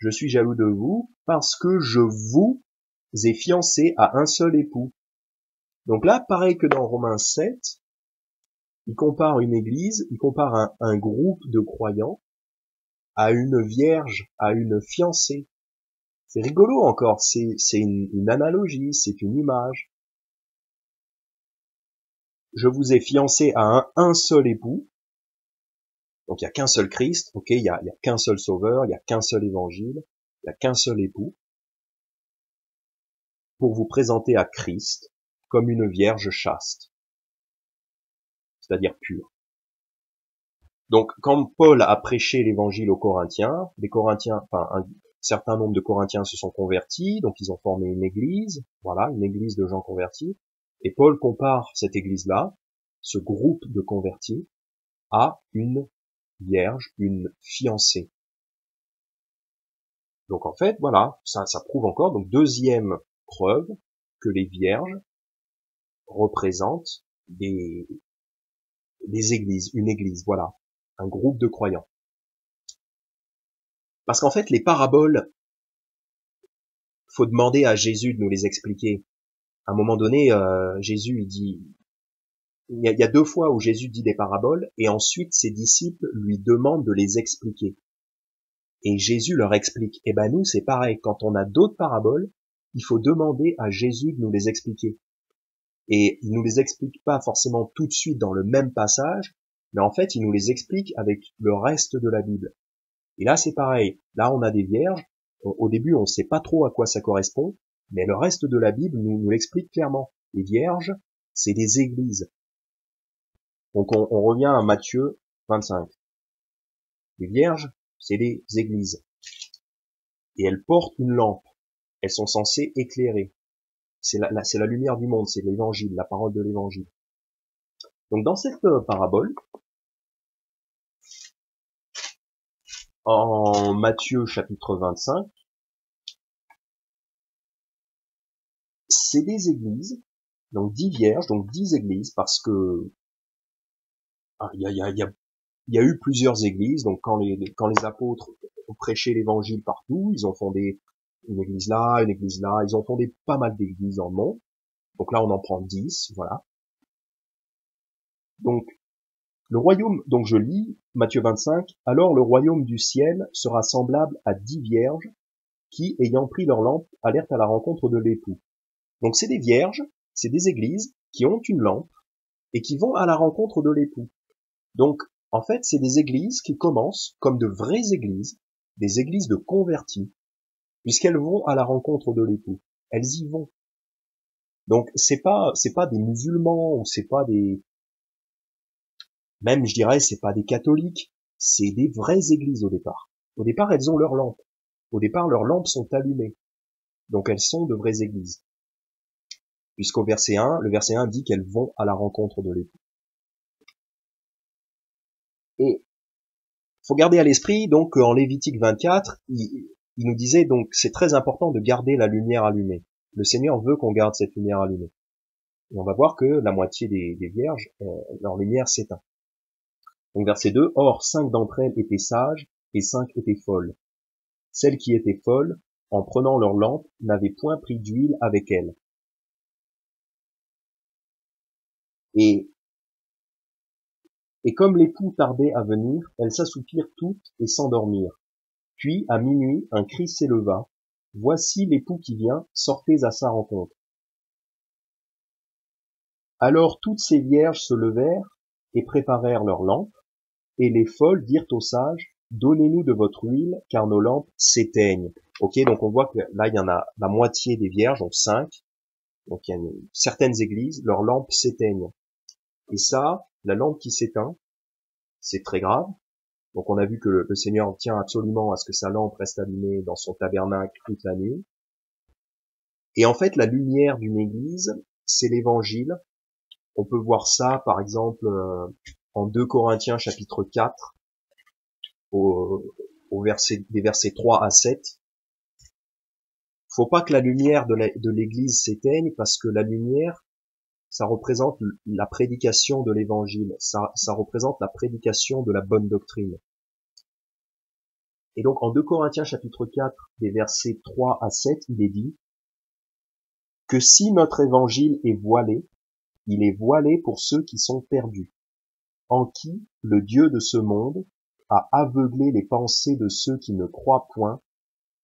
Je suis jaloux de vous parce que je vous ai fiancé à un seul époux. Donc là, pareil que dans Romains 7, il compare une église, il compare un groupe de croyants à une vierge, à une fiancée. C'est rigolo encore, c'est une analogie, c'est une image. Je vous ai fiancé à un seul époux. Donc il n'y a qu'un seul Christ, ok, il y a qu'un seul sauveur, il y a qu'un seul évangile, il y a qu'un seul époux. pour vous présenter à Christ comme une vierge chaste, c'est-à-dire pure. Donc, quand Paul a prêché l'évangile aux Corinthiens, un certain nombre de Corinthiens se sont convertis, donc ils ont formé une église, voilà, une église de gens convertis, et Paul compare cette église-là, ce groupe de convertis, à une vierge, une fiancée. Donc en fait, voilà, ça prouve encore, donc deuxième preuve que les vierges représentent des églises, une église, voilà, un groupe de croyants. Parce qu'en fait, les paraboles, faut demander à Jésus de nous les expliquer. À un moment donné, Jésus, il dit, il y a 2 fois où Jésus dit des paraboles, et ensuite ses disciples lui demandent de les expliquer. Et Jésus leur explique. Eh ben nous, c'est pareil. Quand on a d'autres paraboles, il faut demander à Jésus de nous les expliquer. Et il nous les explique pas forcément tout de suite dans le même passage, mais en fait, il nous les explique avec le reste de la Bible. Et là, c'est pareil. Là, on a des vierges. Au début, on ne sait pas trop à quoi ça correspond, mais le reste de la Bible nous l'explique clairement. Les vierges, c'est des églises. Donc, on revient à Matthieu 25. Les vierges, c'est des églises. Et elles portent une lampe. Elles sont censées éclairer. C'est la lumière du monde, c'est l'évangile, la parole de l'évangile. Donc dans cette parabole, en Matthieu chapitre 25, c'est des églises, donc 10 vierges, donc 10 églises, parce que il y a eu plusieurs églises, donc quand les apôtres ont prêché l'évangile partout, ils ont fondé une église là, ils ont fondé pas mal d'églises dans le monde. Donc là, on en prend 10, voilà. Donc, le royaume, donc je lis, Matthieu 25, alors le royaume du ciel sera semblable à 10 vierges qui, ayant pris leur lampe, allèrent à la rencontre de l'époux. Donc c'est des vierges, c'est des églises qui ont une lampe et qui vont à la rencontre de l'époux. Donc, en fait, c'est des églises qui commencent comme de vraies églises, des églises de convertis, puisqu'elles vont à la rencontre de l'époux. Elles y vont. Donc, c'est pas des musulmans, ou c'est pas des, même, je dirais, c'est pas des catholiques, c'est des vraies églises au départ. Au départ, elles ont leurs lampes. Au départ, leurs lampes sont allumées. Donc, elles sont de vraies églises. Puisqu'au verset 1, le verset 1 dit qu'elles vont à la rencontre de l'époux. Et faut garder à l'esprit, donc, en Lévitique 24, il nous disait, donc, c'est très important de garder la lumière allumée. Le Seigneur veut qu'on garde cette lumière allumée. Et on va voir que la moitié des vierges, leur lumière s'éteint. Donc verset 2, or 5 d'entre elles étaient sages et 5 étaient folles. Celles qui étaient folles, en prenant leur lampe, n'avaient point pris d'huile avec elles. Et comme l'époux tardait à venir, elles s'assoupirent toutes et s'endormirent. Puis, à minuit, un cri s'éleva. Voici l'époux qui vient, sortez à sa rencontre. Alors toutes ces vierges se levèrent et préparèrent leurs lampes, et les folles dirent aux sages, donnez-nous de votre huile, car nos lampes s'éteignent. Ok, donc on voit que là, il y en a la moitié des vierges, donc 5. Donc il y a certaines églises, leurs lampes s'éteignent. Et ça, la lampe qui s'éteint, c'est très grave. Donc on a vu que le Seigneur tient absolument à ce que sa lampe reste allumée dans son tabernacle toute la nuit. Et en fait, la lumière d'une église, c'est l'évangile. On peut voir ça, par exemple, en 2 Corinthiens chapitre 4, des versets 3 à 7. Faut pas que la lumière de l'église s'éteigne, parce que la lumière, ça représente la prédication de l'évangile, ça représente la prédication de la bonne doctrine. Et donc en 2 Corinthiens chapitre 4, des versets 3 à 7, il est dit que si notre évangile est voilé, il est voilé pour ceux qui sont perdus, en qui le Dieu de ce monde a aveuglé les pensées de ceux qui ne croient point,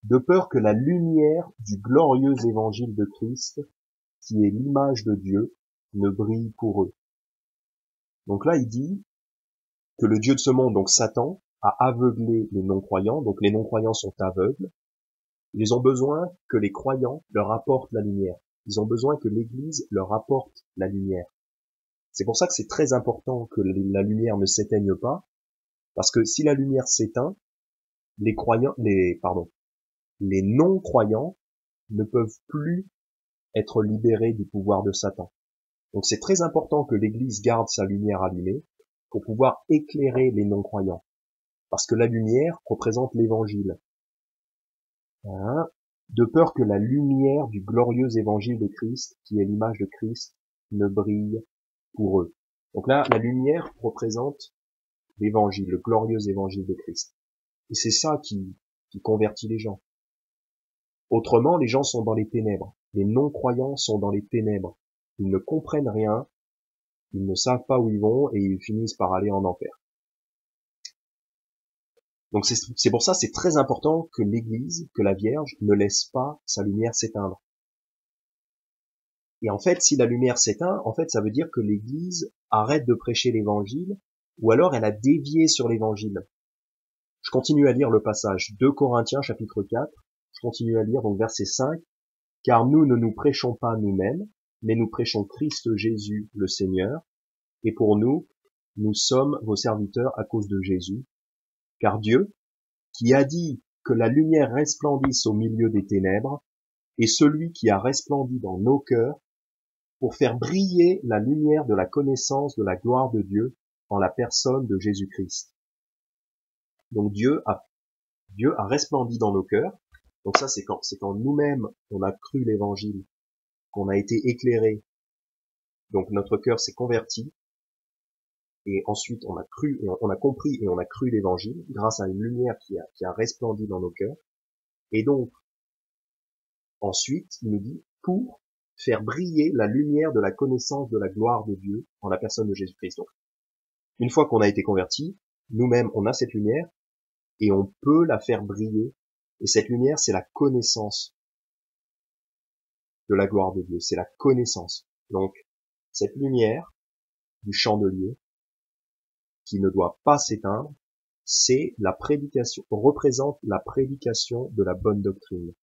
de peur que la lumière du glorieux évangile de Christ, qui est l'image de Dieu, ne brille pour eux. Donc là, il dit que le Dieu de ce monde, donc Satan, a aveuglé les non-croyants, donc les non-croyants sont aveugles. Ils ont besoin que les croyants leur apportent la lumière. Ils ont besoin que l'Église leur apporte la lumière. C'est pour ça que c'est très important que la lumière ne s'éteigne pas, parce que si la lumière s'éteint, les non-croyants ne peuvent plus être libérés du pouvoir de Satan. Donc c'est très important que l'Église garde sa lumière allumée pour pouvoir éclairer les non-croyants. Parce que la lumière représente l'Évangile. Hein, de peur que la lumière du glorieux Évangile de Christ, qui est l'image de Christ, ne brille pour eux. Donc là, la lumière représente l'Évangile, le glorieux Évangile de Christ. Et c'est ça qui convertit les gens. Autrement, les gens sont dans les ténèbres. Les non-croyants sont dans les ténèbres. Ils ne comprennent rien, ils ne savent pas où ils vont et ils finissent par aller en enfer. Donc c'est pour ça c'est très important que l'Église, que la Vierge ne laisse pas sa lumière s'éteindre. Et en fait, si la lumière s'éteint, en fait, ça veut dire que l'Église arrête de prêcher l'Évangile, ou alors elle a dévié sur l'Évangile. Je continue à lire le passage 2 Corinthiens chapitre 4, je continue à lire donc verset 5, « Car nous ne nous prêchons pas nous-mêmes, mais nous prêchons Christ Jésus le Seigneur, et pour nous, nous sommes vos serviteurs à cause de Jésus, car Dieu, qui a dit que la lumière resplendisse au milieu des ténèbres, est celui qui a resplendi dans nos cœurs pour faire briller la lumière de la connaissance de la gloire de Dieu en la personne de Jésus-Christ. » Donc Dieu a resplendi dans nos cœurs. Donc ça, c'est quand nous-mêmes, on a cru l'évangile, qu'on a été éclairé. Donc notre cœur s'est converti. Et ensuite, on a compris et on a cru l'évangile grâce à une lumière qui a resplendi dans nos cœurs. Et donc, ensuite, il nous dit, pour faire briller la lumière de la connaissance de la gloire de Dieu en la personne de Jésus-Christ. Donc, une fois qu'on a été converti, nous-mêmes, on a cette lumière et on peut la faire briller. Et cette lumière, c'est la connaissance de la gloire de Dieu. C'est la connaissance. Donc, cette lumière du chandelier, qui ne doit pas s'éteindre, c'est la prédication, représente la prédication de la bonne doctrine.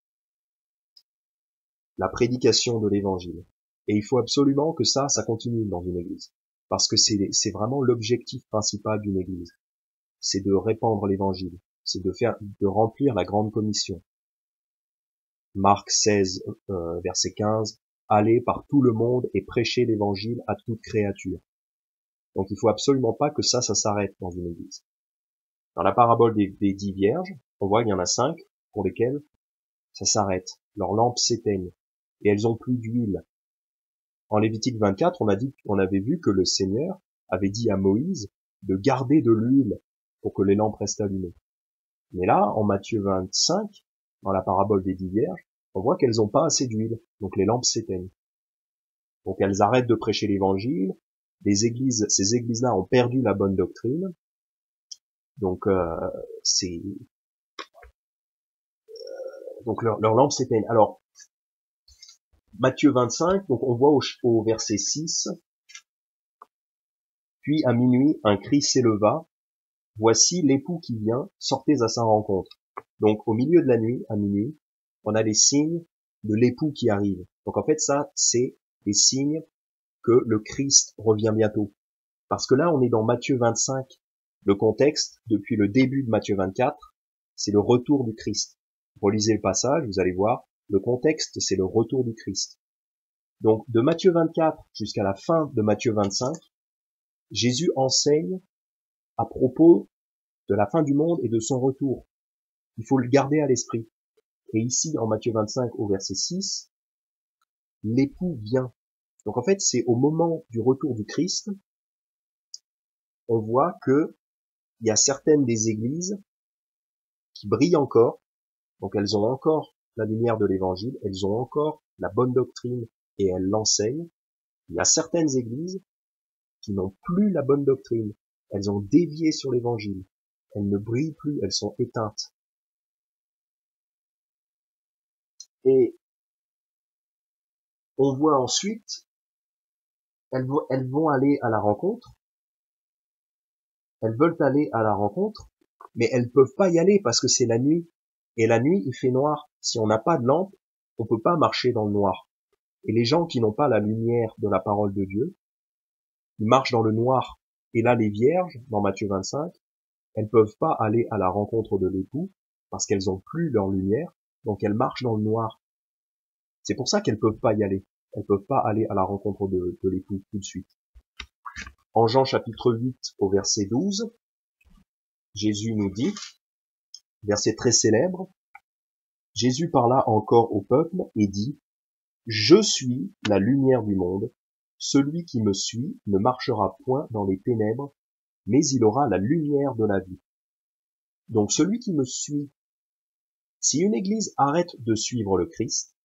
La prédication de l'évangile. Et il faut absolument que ça continue dans une église. Parce que c'est vraiment l'objectif principal d'une église. C'est de répandre l'évangile. C'est de remplir la grande commission. Marc 16, verset 15, « Allez par tout le monde et prêchez l'évangile à toute créature. » Donc il faut absolument pas que ça s'arrête dans une église. Dans la parabole des 10 vierges, on voit qu'il y en a 5 pour lesquelles ça s'arrête. Leurs lampes s'éteignent et elles ont plus d'huile. En Lévitique 24, on avait vu que le Seigneur avait dit à Moïse de garder de l'huile pour que les lampes restent allumées. Mais là, en Matthieu 25, dans la parabole des 10 vierges, on voit qu'elles n'ont pas assez d'huile, donc les lampes s'éteignent. Donc elles arrêtent de prêcher l'évangile, ces églises-là ont perdu la bonne doctrine, donc leurs lampes s'éteignent. Alors, Matthieu 25, donc on voit au verset 6, « Puis à minuit, un cri s'éleva, voici l'époux qui vient, sortez à sa rencontre. » Donc au milieu de la nuit, à minuit, on a les signes de l'époux qui arrive. Donc en fait ça, c'est des signes que le Christ revient bientôt. Parce que là, on est dans Matthieu 25. Le contexte, depuis le début de Matthieu 24, c'est le retour du Christ. Relisez le passage, vous allez voir, le contexte, c'est le retour du Christ. Donc de Matthieu 24 jusqu'à la fin de Matthieu 25, Jésus enseigne à propos de la fin du monde et de son retour. Il faut le garder à l'esprit. Et ici, en Matthieu 25, au verset 6, l'époux vient. Donc en fait, c'est au moment du retour du Christ, on voit que il y a certaines des églises qui brillent encore, donc elles ont encore la lumière de l'évangile, elles ont encore la bonne doctrine et elles l'enseignent. Il y a certaines églises qui n'ont plus la bonne doctrine, elles ont dévié sur l'évangile, elles ne brillent plus, elles sont éteintes. Et on voit ensuite, elles vont aller à la rencontre, elles veulent aller à la rencontre, mais elles peuvent pas y aller parce que c'est la nuit. Et la nuit, il fait noir. Si on n'a pas de lampe, on peut pas marcher dans le noir. Et les gens qui n'ont pas la lumière de la parole de Dieu, ils marchent dans le noir. Et là, les vierges, dans Matthieu 25, elles peuvent pas aller à la rencontre de l'époux parce qu'elles ont plus leur lumière, donc elles marchent dans le noir. C'est pour ça qu'elles peuvent pas y aller. Elles peuvent pas aller à la rencontre de l'époux tout de suite. En Jean chapitre 8 au verset 12, Jésus nous dit, verset très célèbre, Jésus parla encore au peuple et dit, je suis la lumière du monde. Celui qui me suit ne marchera point dans les ténèbres, mais il aura la lumière de la vie. Donc celui qui me suit, si une église arrête de suivre le Christ,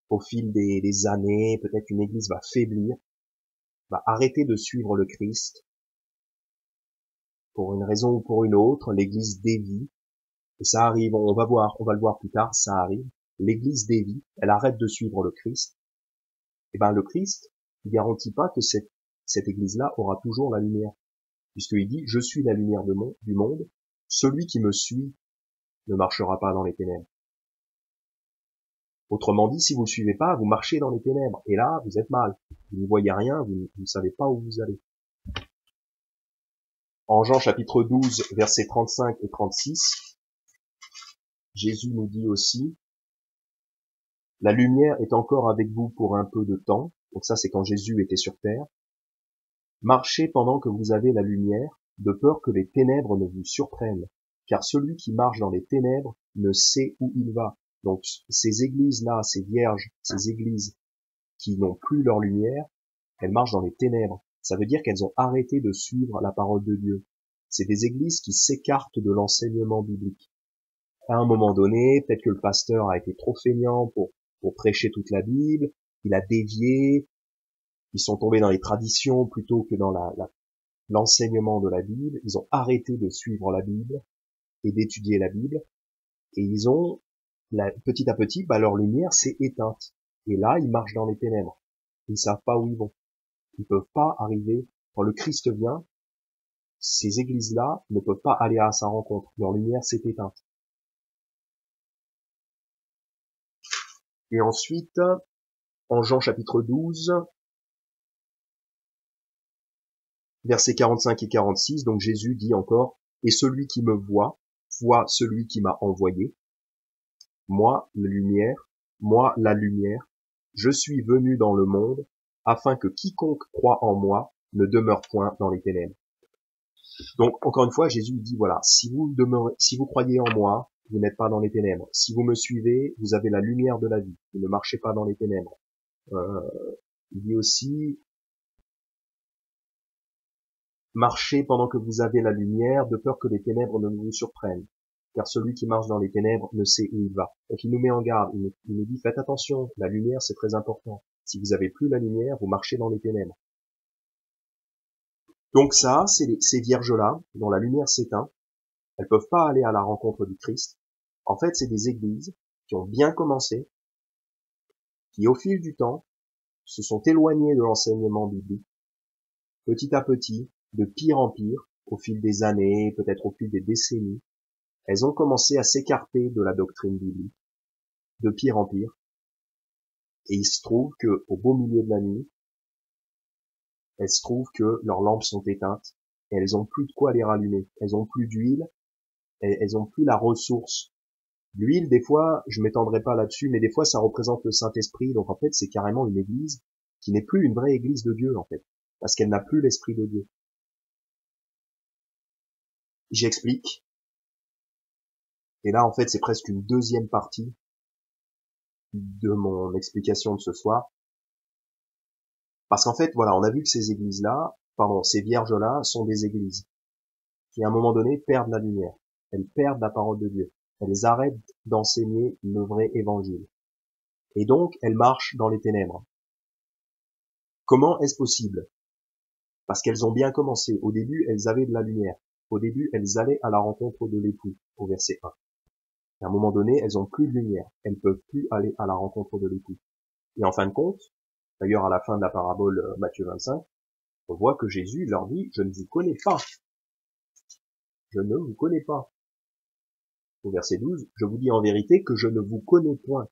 au fil des années, peut-être qu'une église va faiblir, va arrêter de suivre le Christ, pour une raison ou pour une autre, l'église dévie, et ça arrive, on va le voir plus tard, ça arrive, l'église dévie, elle arrête de suivre le Christ, et ben le Christ, il garantit pas que cette église-là aura toujours la lumière, puisqu'il dit, je suis la lumière du monde, celui qui me suit ne marchera pas dans les ténèbres. Autrement dit, si vous ne suivez pas, vous marchez dans les ténèbres, et là, vous êtes mal, vous ne voyez rien, vous ne savez pas où vous allez. En Jean chapitre 12, versets 35 et 36, Jésus nous dit aussi, la lumière est encore avec vous pour un peu de temps, donc ça c'est quand Jésus était sur terre, marchez pendant que vous avez la lumière, de peur que les ténèbres ne vous surprennent, car celui qui marche dans les ténèbres ne sait où il va. Donc ces églises-là, ces vierges, ces églises qui n'ont plus leur lumière, elles marchent dans les ténèbres. Ça veut dire qu'elles ont arrêté de suivre la parole de Dieu. C'est des églises qui s'écartent de l'enseignement biblique. À un moment donné, peut-être que le pasteur a été trop feignant pour prêcher toute la Bible, il a dévié, ils sont tombés dans les traditions plutôt que dans l'enseignement de la Bible, ils ont arrêté de suivre la Bible et d'étudier la Bible, et ils ont, petit à petit, leur lumière s'est éteinte. Et là, ils marchent dans les ténèbres. Ils ne savent pas où ils vont. Ils peuvent pas arriver. Quand le Christ vient, ces églises-là ne peuvent pas aller à sa rencontre. Leur lumière s'est éteinte. Et ensuite, en Jean chapitre 12, versets 45 et 46, donc Jésus dit encore, « Et celui qui me voit celui qui m'a envoyé. Moi, la lumière, je suis venu dans le monde, afin que quiconque croit en moi ne demeure point dans les ténèbres. » Donc, encore une fois, Jésus dit, voilà, si vous croyez en moi, vous n'êtes pas dans les ténèbres. Si vous me suivez, vous avez la lumière de la vie. Vous ne marchez pas dans les ténèbres. Il dit aussi, marchez pendant que vous avez la lumière, de peur que les ténèbres ne vous surprennent. Car celui qui marche dans les ténèbres ne sait où il va. Donc il nous met en garde, il nous dit, faites attention, la lumière c'est très important. Si vous avez plus la lumière, vous marchez dans les ténèbres. Donc ça, ces vierges-là, dont la lumière s'éteint, elles peuvent pas aller à la rencontre du Christ. En fait, c'est des églises qui ont bien commencé, qui au fil du temps se sont éloignées de l'enseignement biblique, petit à petit, de pire en pire, au fil des années, peut-être au fil des décennies, elles ont commencé à s'écarter de la doctrine biblique, de pire en pire, et il se trouve que, au beau milieu de la nuit, elles se trouvent que leurs lampes sont éteintes, et elles ont plus de quoi les rallumer, elles ont plus d'huile, elles ont plus la ressource. L'huile, des fois, je m'étendrai pas là-dessus, mais des fois ça représente le Saint-Esprit, donc en fait c'est carrément une église qui n'est plus une vraie église de Dieu, en fait, parce qu'elle n'a plus l'Esprit de Dieu. J'explique, et là en fait c'est presque une deuxième partie de mon explication de ce soir, parce qu'en fait, voilà, on a vu que ces vierges-là sont des églises qui à un moment donné perdent la lumière, elles perdent la parole de Dieu, elles arrêtent d'enseigner le vrai évangile, et donc elles marchent dans les ténèbres. Comment est-ce possible? Parce qu'elles ont bien commencé. Au début, elles avaient de la lumière. Au début, elles allaient à la rencontre de l'époux, au verset 1. Et à un moment donné, elles ont plus de lumière. Elles peuvent plus aller à la rencontre de l'époux. Et en fin de compte, d'ailleurs à la fin de la parabole Matthieu 25, on voit que Jésus leur dit, je ne vous connais pas. Je ne vous connais pas. Au verset 12, je vous dis en vérité que je ne vous connais point.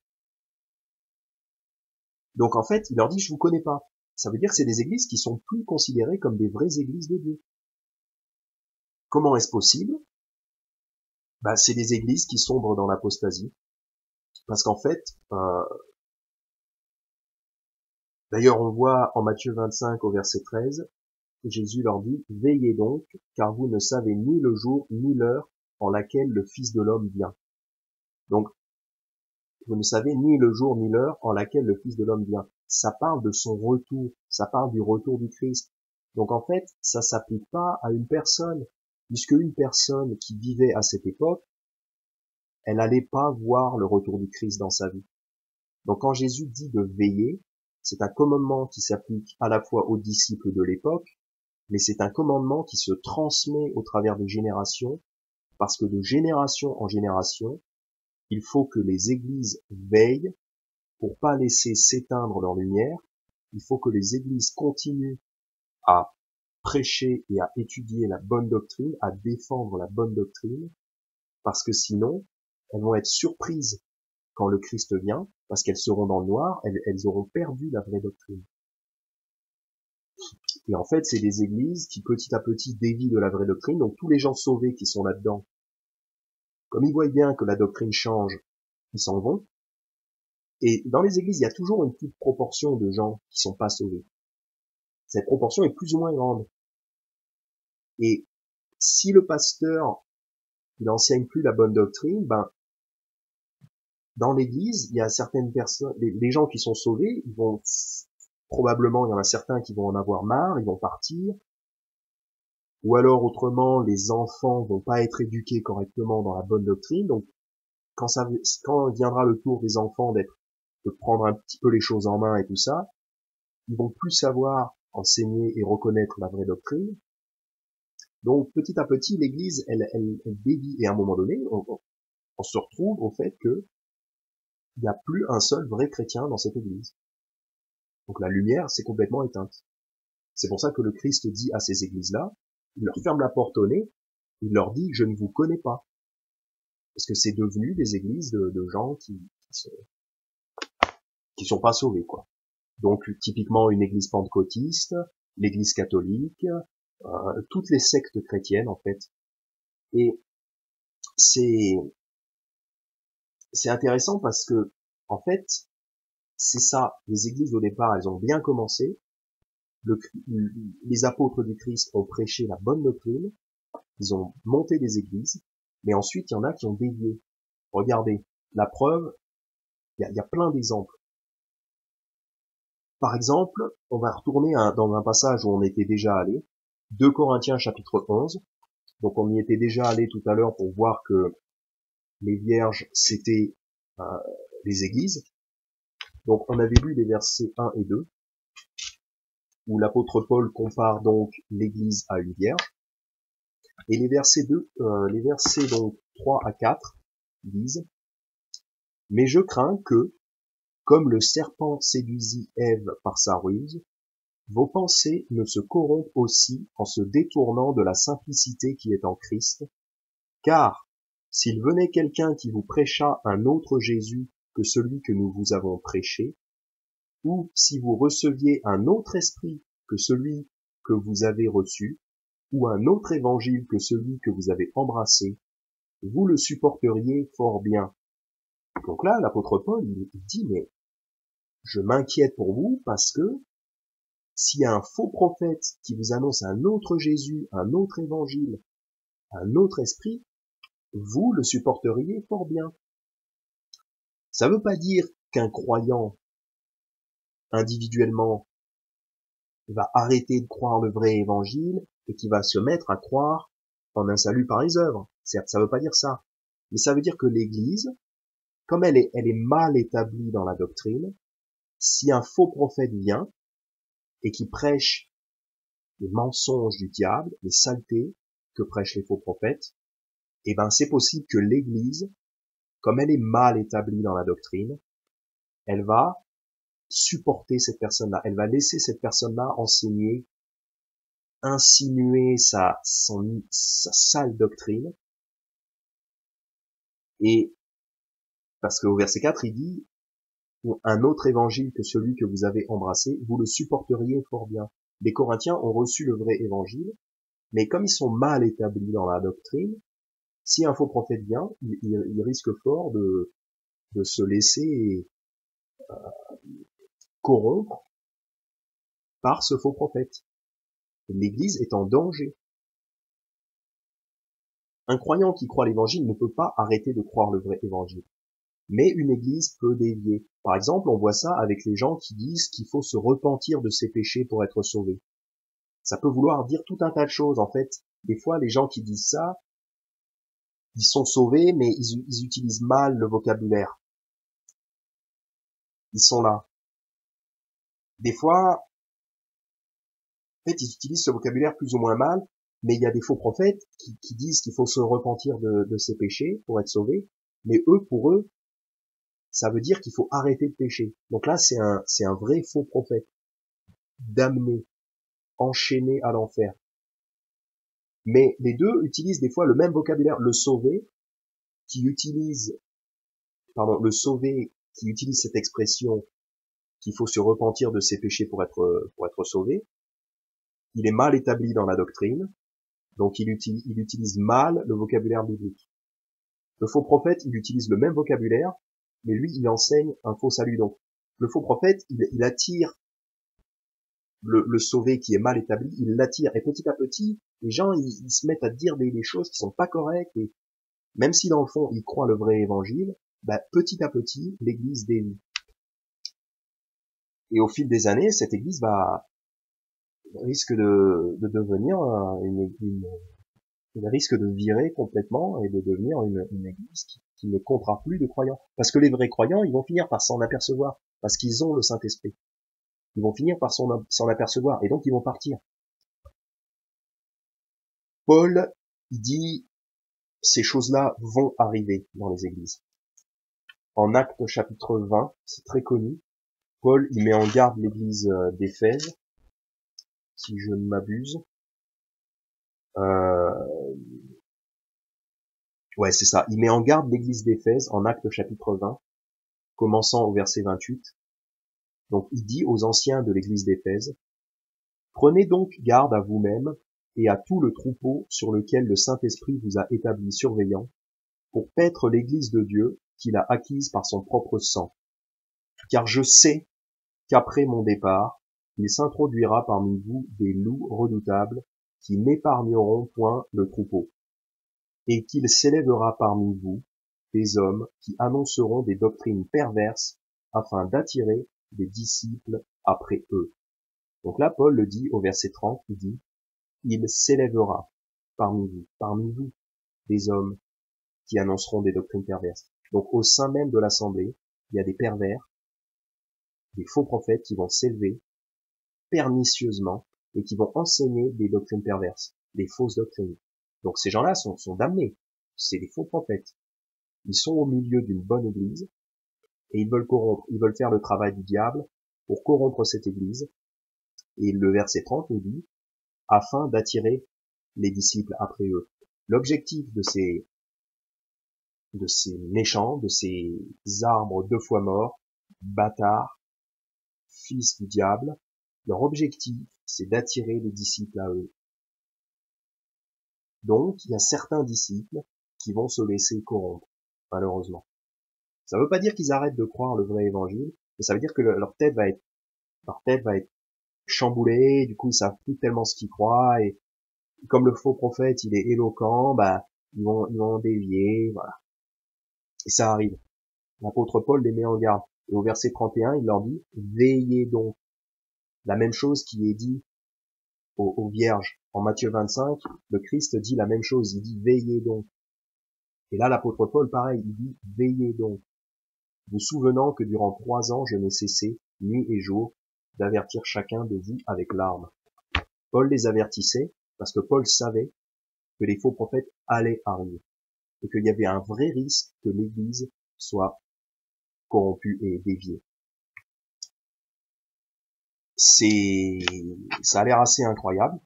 Donc en fait, il leur dit, je vous connais pas. Ça veut dire que c'est des églises qui sont plus considérées comme des vraies églises de Dieu. Comment est-ce possible? C'est des églises qui sombrent dans l'apostasie, parce qu'en fait, d'ailleurs on voit en Matthieu 25 au verset 13, que Jésus leur dit, veillez donc, car vous ne savez ni le jour ni l'heure en laquelle le Fils de l'homme vient. Donc, vous ne savez ni le jour ni l'heure en laquelle le Fils de l'homme vient. Ça parle de son retour, ça parle du retour du Christ. Donc en fait, ça s'applique pas à une personne, puisque une personne qui vivait à cette époque, elle n'allait pas voir le retour du Christ dans sa vie. Donc quand Jésus dit de veiller, c'est un commandement qui s'applique à la fois aux disciples de l'époque, mais c'est un commandement qui se transmet au travers des générations, parce que de génération en génération, il faut que les églises veillent pour pas laisser s'éteindre leur lumière. Il faut que les églises continuent à prêcher et à étudier la bonne doctrine, à défendre la bonne doctrine, parce que sinon, elles vont être surprises quand le Christ vient, parce qu'elles seront dans le noir, elles auront perdu la vraie doctrine. Et en fait, c'est des églises qui petit à petit dévient de la vraie doctrine, donc tous les gens sauvés qui sont là-dedans, comme ils voient bien que la doctrine change, ils s'en vont. Et dans les églises, il y a toujours une petite proportion de gens qui sont pas sauvés. Cette proportion est plus ou moins grande. Et si le pasteur, il enseigne plus la bonne doctrine, dans l'église, il y a certaines personnes, les gens qui sont sauvés, ils vont, probablement, il y en a certains qui vont en avoir marre, ils vont partir. Ou alors, autrement, les enfants vont pas être éduqués correctement dans la bonne doctrine. Donc, quand viendra le tour des enfants de prendre un petit peu les choses en main et tout ça, ils vont plus savoir enseigner et reconnaître la vraie doctrine. Donc petit à petit, l'Église, elle dévie, et à un moment donné, on se retrouve au fait que il n'y a plus un seul vrai chrétien dans cette Église. Donc la lumière s'est complètement éteinte. C'est pour ça que le Christ dit à ces églises-là, il leur ferme la porte au nez, il leur dit, je ne vous connais pas. Parce que c'est devenu des églises de gens qui sont pas sauvés, quoi. Donc typiquement une église pentecôtiste, l'église catholique, toutes les sectes chrétiennes en fait. Et c'est intéressant parce que en fait c'est ça, les églises au départ elles ont bien commencé, les apôtres du Christ ont prêché la bonne doctrine, ils ont monté des églises, mais ensuite il y en a qui ont dévié. Regardez, la preuve, il y a plein d'exemples. Par exemple, on va retourner dans un passage où on était déjà allé, 2 Corinthiens chapitre 11. Donc on y était déjà allé tout à l'heure pour voir que les vierges c'était les églises. Donc on avait lu les versets 1 et 2, où l'apôtre Paul compare donc l'église à une vierge. Et les versets donc 3 à 4 disent, mais je crains que, comme le serpent séduisit Ève par sa ruse, vos pensées ne se corrompent aussi en se détournant de la simplicité qui est en Christ, car s'il venait quelqu'un qui vous prêchât un autre Jésus que celui que nous vous avons prêché, ou si vous receviez un autre esprit que celui que vous avez reçu, ou un autre évangile que celui que vous avez embrassé, vous le supporteriez fort bien. Donc là, l'apôtre Paul, il dit, mais je m'inquiète pour vous parce que s'il y a un faux prophète qui vous annonce un autre Jésus, un autre évangile, un autre esprit, vous le supporteriez fort bien. Ça ne veut pas dire qu'un croyant, individuellement, va arrêter de croire le vrai évangile et qui va se mettre à croire en un salut par les œuvres. Certes, ça ne veut pas dire ça. Mais ça veut dire que l'Église, comme elle est mal établie dans la doctrine, si un faux prophète vient et qui prêche les mensonges du diable, les saletés que prêchent les faux prophètes, eh ben c'est possible que l'Église, comme elle est mal établie dans la doctrine, elle va supporter cette personne-là, elle va laisser cette personne-là enseigner, insinuer sa sale doctrine, et parce qu'au verset 4, il dit, ou un autre évangile que celui que vous avez embrassé, vous le supporteriez fort bien. Les Corinthiens ont reçu le vrai évangile, mais comme ils sont mal établis dans la doctrine, si un faux prophète vient, il risque fort de se laisser corrompre par ce faux prophète. L'Église est en danger. Un croyant qui croit l'évangile ne peut pas arrêter de croire le vrai évangile. Mais une église peut dévier. Par exemple, on voit ça avec les gens qui disent qu'il faut se repentir de ses péchés pour être sauvé. Ça peut vouloir dire tout un tas de choses. En fait, des fois, les gens qui disent ça, ils sont sauvés, mais ils utilisent mal le vocabulaire. Ils sont là. Des fois, en fait, ils utilisent ce vocabulaire plus ou moins mal, mais il y a des faux prophètes qui disent qu'il faut se repentir de ses péchés pour être sauvé, mais eux, pour eux, ça veut dire qu'il faut arrêter de pécher. Donc là, c'est un vrai faux prophète, damné, enchaîné à l'enfer. Mais les deux utilisent des fois le même vocabulaire. Le sauvé, le sauvé qui utilise cette expression qu'il faut se repentir de ses péchés pour être sauvé, il est mal établi dans la doctrine, donc il utilise mal le vocabulaire biblique. Le faux prophète, il utilise le même vocabulaire, mais lui, il enseigne un faux salut. Donc, le faux prophète, il attire le sauvé qui est mal établi, il l'attire. Et petit à petit, les gens, ils se mettent à dire des choses qui sont pas correctes. Et même si dans le fond, ils croient le vrai évangile, petit à petit, l'église dévie. Et au fil des années, cette église risque de devenir il risque de virer complètement et de devenir une église qui ne comptera plus de croyants. Parce que les vrais croyants, ils vont finir par s'en apercevoir, parce qu'ils ont le Saint-Esprit. Ils vont finir par s'en apercevoir, et donc ils vont partir. Paul, il dit, ces choses-là vont arriver dans les églises. En Actes chapitre 20, c'est très connu, Paul, il met en garde l'église d'Éphèse, si je ne m'abuse. Ouais, c'est ça. Il met en garde l'église d'Éphèse en Actes chapitre 20, commençant au verset 28. Donc, il dit aux anciens de l'église d'Éphèse, « Prenez donc garde à vous-même et à tout le troupeau sur lequel le Saint-Esprit vous a établi surveillant, pour paître l'église de Dieu qu'il a acquise par son propre sang. Car je sais qu'après mon départ, il s'introduira parmi vous des loups redoutables qui n'épargneront point le troupeau, et qu'il s'élèvera parmi vous des hommes qui annonceront des doctrines perverses afin d'attirer des disciples après eux. » Donc là, Paul le dit au verset 30, il dit, « Il s'élèvera parmi vous, des hommes qui annonceront des doctrines perverses. » Donc au sein même de l'assemblée, il y a des pervers, des faux prophètes qui vont s'élever pernicieusement et qui vont enseigner des doctrines perverses, des fausses doctrines. Donc ces gens-là sont damnés. C'est des faux prophètes. Ils sont au milieu d'une bonne église et ils veulent faire le travail du diable pour corrompre cette église. Et le verset 30 nous dit, afin d'attirer les disciples après eux. L'objectif de ces méchants, de ces arbres 2 fois morts, bâtards, fils du diable, leur objectif, c'est d'attirer les disciples à eux. Donc, il y a certains disciples qui vont se laisser corrompre, malheureusement. Ça ne veut pas dire qu'ils arrêtent de croire le vrai évangile, mais ça veut dire que leur tête va être chamboulée, du coup ils savent plus tellement ce qu'ils croient, et comme le faux prophète il est éloquent, ils vont dévier, voilà. Et ça arrive. L'apôtre Paul les met en garde. Et au verset 31, il leur dit, veillez donc. La même chose qui est dit aux vierges. En Matthieu 25, le Christ dit la même chose, il dit veillez donc. Et là, l'apôtre Paul, pareil, il dit veillez donc. Vous souvenant que durant 3 ans, je n'ai cessé, nuit et jour, d'avertir chacun de vous avec larmes. Paul les avertissait parce que Paul savait que les faux prophètes allaient arriver et qu'il y avait un vrai risque que l'Église soit corrompue et déviée. Ça a l'air assez incroyable,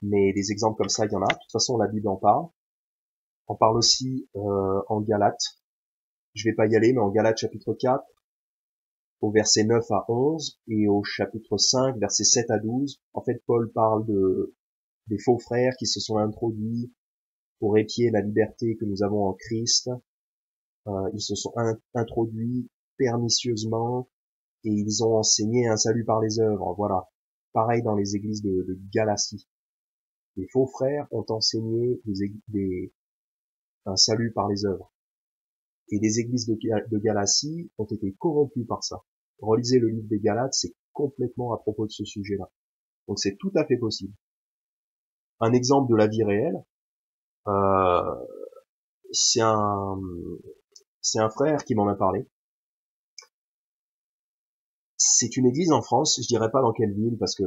mais des exemples comme ça, il y en a. De toute façon, la Bible en parle. On parle aussi en Galates. Je vais pas y aller, mais en Galates chapitre 4, au verset 9 à 11 et au chapitre 5, versets 7 à 12. En fait, Paul parle des faux frères qui se sont introduits pour épier la liberté que nous avons en Christ. Ils se sont introduits pernicieusement et ils ont enseigné un salut par les œuvres. Voilà. Pareil dans les églises de Galatie. Les faux frères ont enseigné un salut par les œuvres. Et les églises de Galatie ont été corrompues par ça. Relisez le livre des Galates, c'est complètement à propos de ce sujet-là. Donc c'est tout à fait possible. Un exemple de la vie réelle, c'est un frère qui m'en a parlé. C'est une église en France, je dirais pas dans quelle ville parce que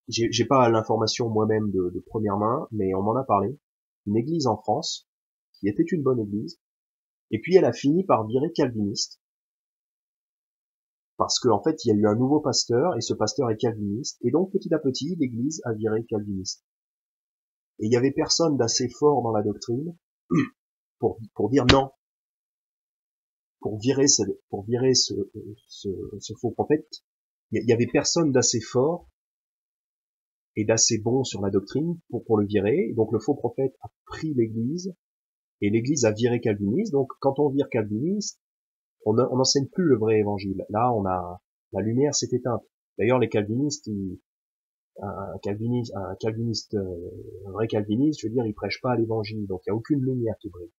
j'ai pas l'information moi-même de première main, mais on m'en a parlé. Une église en France qui était une bonne église, et puis elle a fini par virer calviniste parce qu'en fait il y a eu un nouveau pasteur et ce pasteur est calviniste, et donc petit à petit l'église a viré calviniste. Et il y avait personne d'assez fort dans la doctrine pour dire non, pour virer ce faux prophète. Il y avait personne d'assez fort et d'assez bon sur la doctrine pour le virer. Donc le faux prophète a pris l'église et l'église a viré calviniste. Donc quand on vire calviniste, on n'enseigne plus le vrai évangile. Là, la lumière s'est éteinte. D'ailleurs, les calvinistes, un vrai calviniste, je veux dire, il prêche pas l'évangile. Donc il y a aucune lumière qui brille.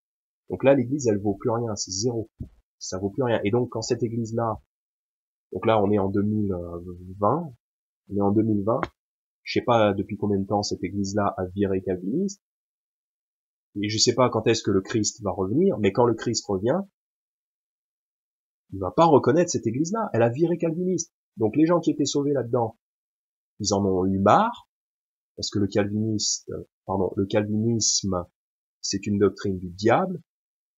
Donc là, l'église, elle vaut plus rien, c'est zéro. Ça vaut plus rien. Et donc quand cette église-là, donc là, on est en 2020, je sais pas depuis combien de temps cette église-là a viré calviniste, et je sais pas quand est-ce que le Christ va revenir, mais quand le Christ revient, il va pas reconnaître cette église-là, elle a viré calviniste. Donc les gens qui étaient sauvés là-dedans, ils en ont eu marre, parce que le calvinisme, c'est une doctrine du diable,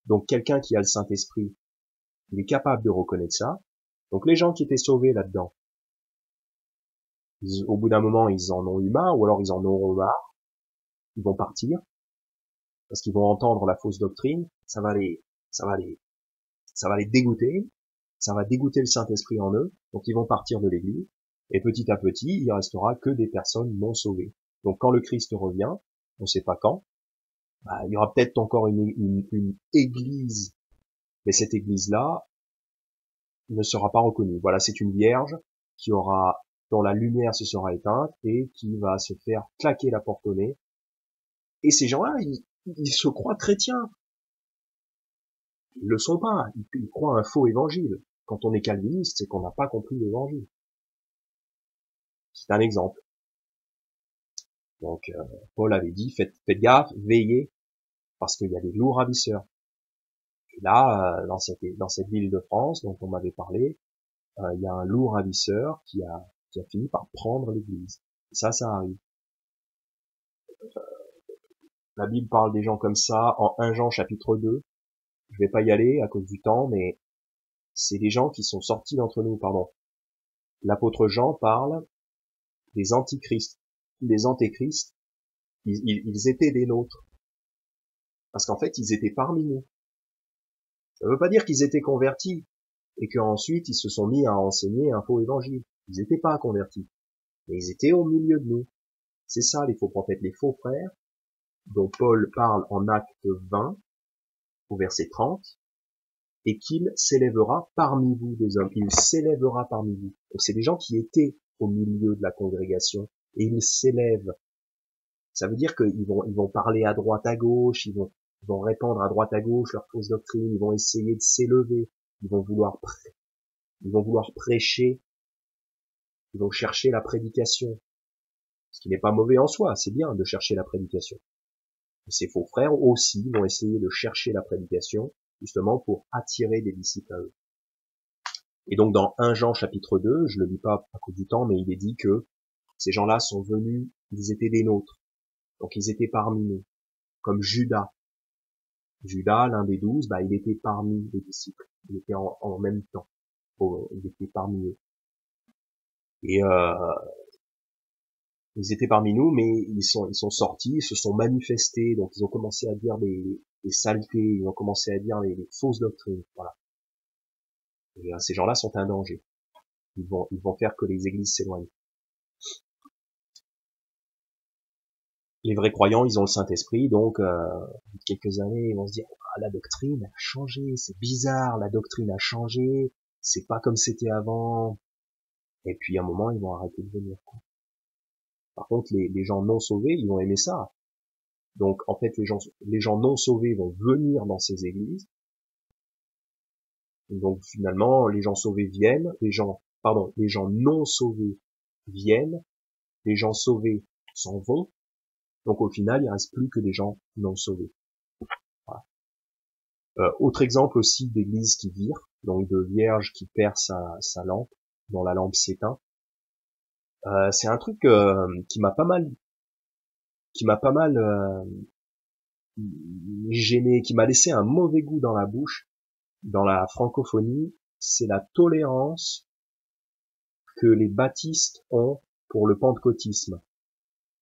donc quelqu'un qui a le Saint-Esprit, il est capable de reconnaître ça. Donc les gens qui étaient sauvés là-dedans, au bout d'un moment, ils en ont eu marre, ou alors ils en auront marre, ils vont partir, parce qu'ils vont entendre la fausse doctrine, ça va les dégoûter, ça va dégoûter le Saint-Esprit en eux, donc ils vont partir de l'église, et petit à petit, il restera que des personnes non sauvées. Donc quand le Christ revient, on ne sait pas quand, il y aura peut-être encore une église, mais cette église-là ne sera pas reconnue. Voilà, c'est une vierge dont la lumière se sera éteinte et qui va se faire claquer la porte au nez. Et ces gens-là, ils se croient chrétiens. Ils le sont pas. Ils croient un faux évangile. Quand on est calviniste, c'est qu'on n'a pas compris l'évangile. C'est un exemple. Donc, Paul avait dit, faites gaffe, veillez, parce qu'il y a des loups ravisseurs. Et là, dans cette ville de France dont on m'avait parlé, il y a un loup ravisseur qui a fini par prendre l'église. Et ça arrive. La Bible parle des gens comme ça en 1 Jean chapitre 2. Je vais pas y aller à cause du temps, mais c'est des gens qui sont sortis d'entre nous, pardon. L'apôtre Jean parle des antichrists. Les antéchrists, ils étaient des nôtres. Parce qu'en fait, ils étaient parmi nous. Ça veut pas dire qu'ils étaient convertis et qu'ensuite ils se sont mis à enseigner un faux évangile. Ils n'étaient pas convertis. Mais ils étaient au milieu de nous. C'est ça les faux prophètes, les faux frères, dont Paul parle en Acte 20, au verset 30, et qu'il s'élèvera parmi vous des hommes. Il s'élèvera parmi vous. Donc c'est des gens qui étaient au milieu de la congrégation, et ils s'élèvent. Ça veut dire qu'ils vont parler à droite à gauche, ils vont répandre à droite à gauche leur fausse doctrine, ils vont essayer de s'élever, ils vont vouloir prêcher, ils vont chercher la prédication. Ce qui n'est pas mauvais en soi, c'est bien de chercher la prédication. Et ces faux frères aussi vont essayer de chercher la prédication, justement pour attirer des disciples à eux. Et donc dans 1 Jean chapitre 2, je le lis pas à cause du temps, mais il est dit que ces gens-là sont venus, ils étaient des nôtres. Donc ils étaient parmi nous. Comme Judas. Judas, l'un des 12, il était parmi les disciples. Il était en même temps. Il était parmi eux. Et ils étaient parmi nous, mais ils sont sortis, ils se sont manifestés, donc ils ont commencé à dire des saletés, ils ont commencé à dire les fausses doctrines. Voilà. Et ces gens-là sont un danger. Ils vont faire que les églises s'éloignent. Les vrais croyants, ils ont le Saint-Esprit, donc quelques années, ils vont se dire ah, la doctrine a changé, c'est bizarre, la doctrine a changé, c'est pas comme c'était avant. Et puis à un moment, ils vont arrêter de venir, quoi. Par contre, les gens non sauvés, ils vont aimer ça. Donc en fait, les gens non sauvés vont venir dans ces églises. Et donc finalement, les gens sauvés viennent, les gens non sauvés viennent, les gens sauvés s'en vont. Donc au final, il reste plus que des gens non sauvés. Voilà. Autre exemple aussi d'église qui vire, donc de vierge qui perd sa lampe, dont la lampe s'éteint. C'est un truc qui m'a pas mal gêné, qui m'a laissé un mauvais goût dans la bouche dans la francophonie. C'est la tolérance que les baptistes ont pour le pentecôtisme.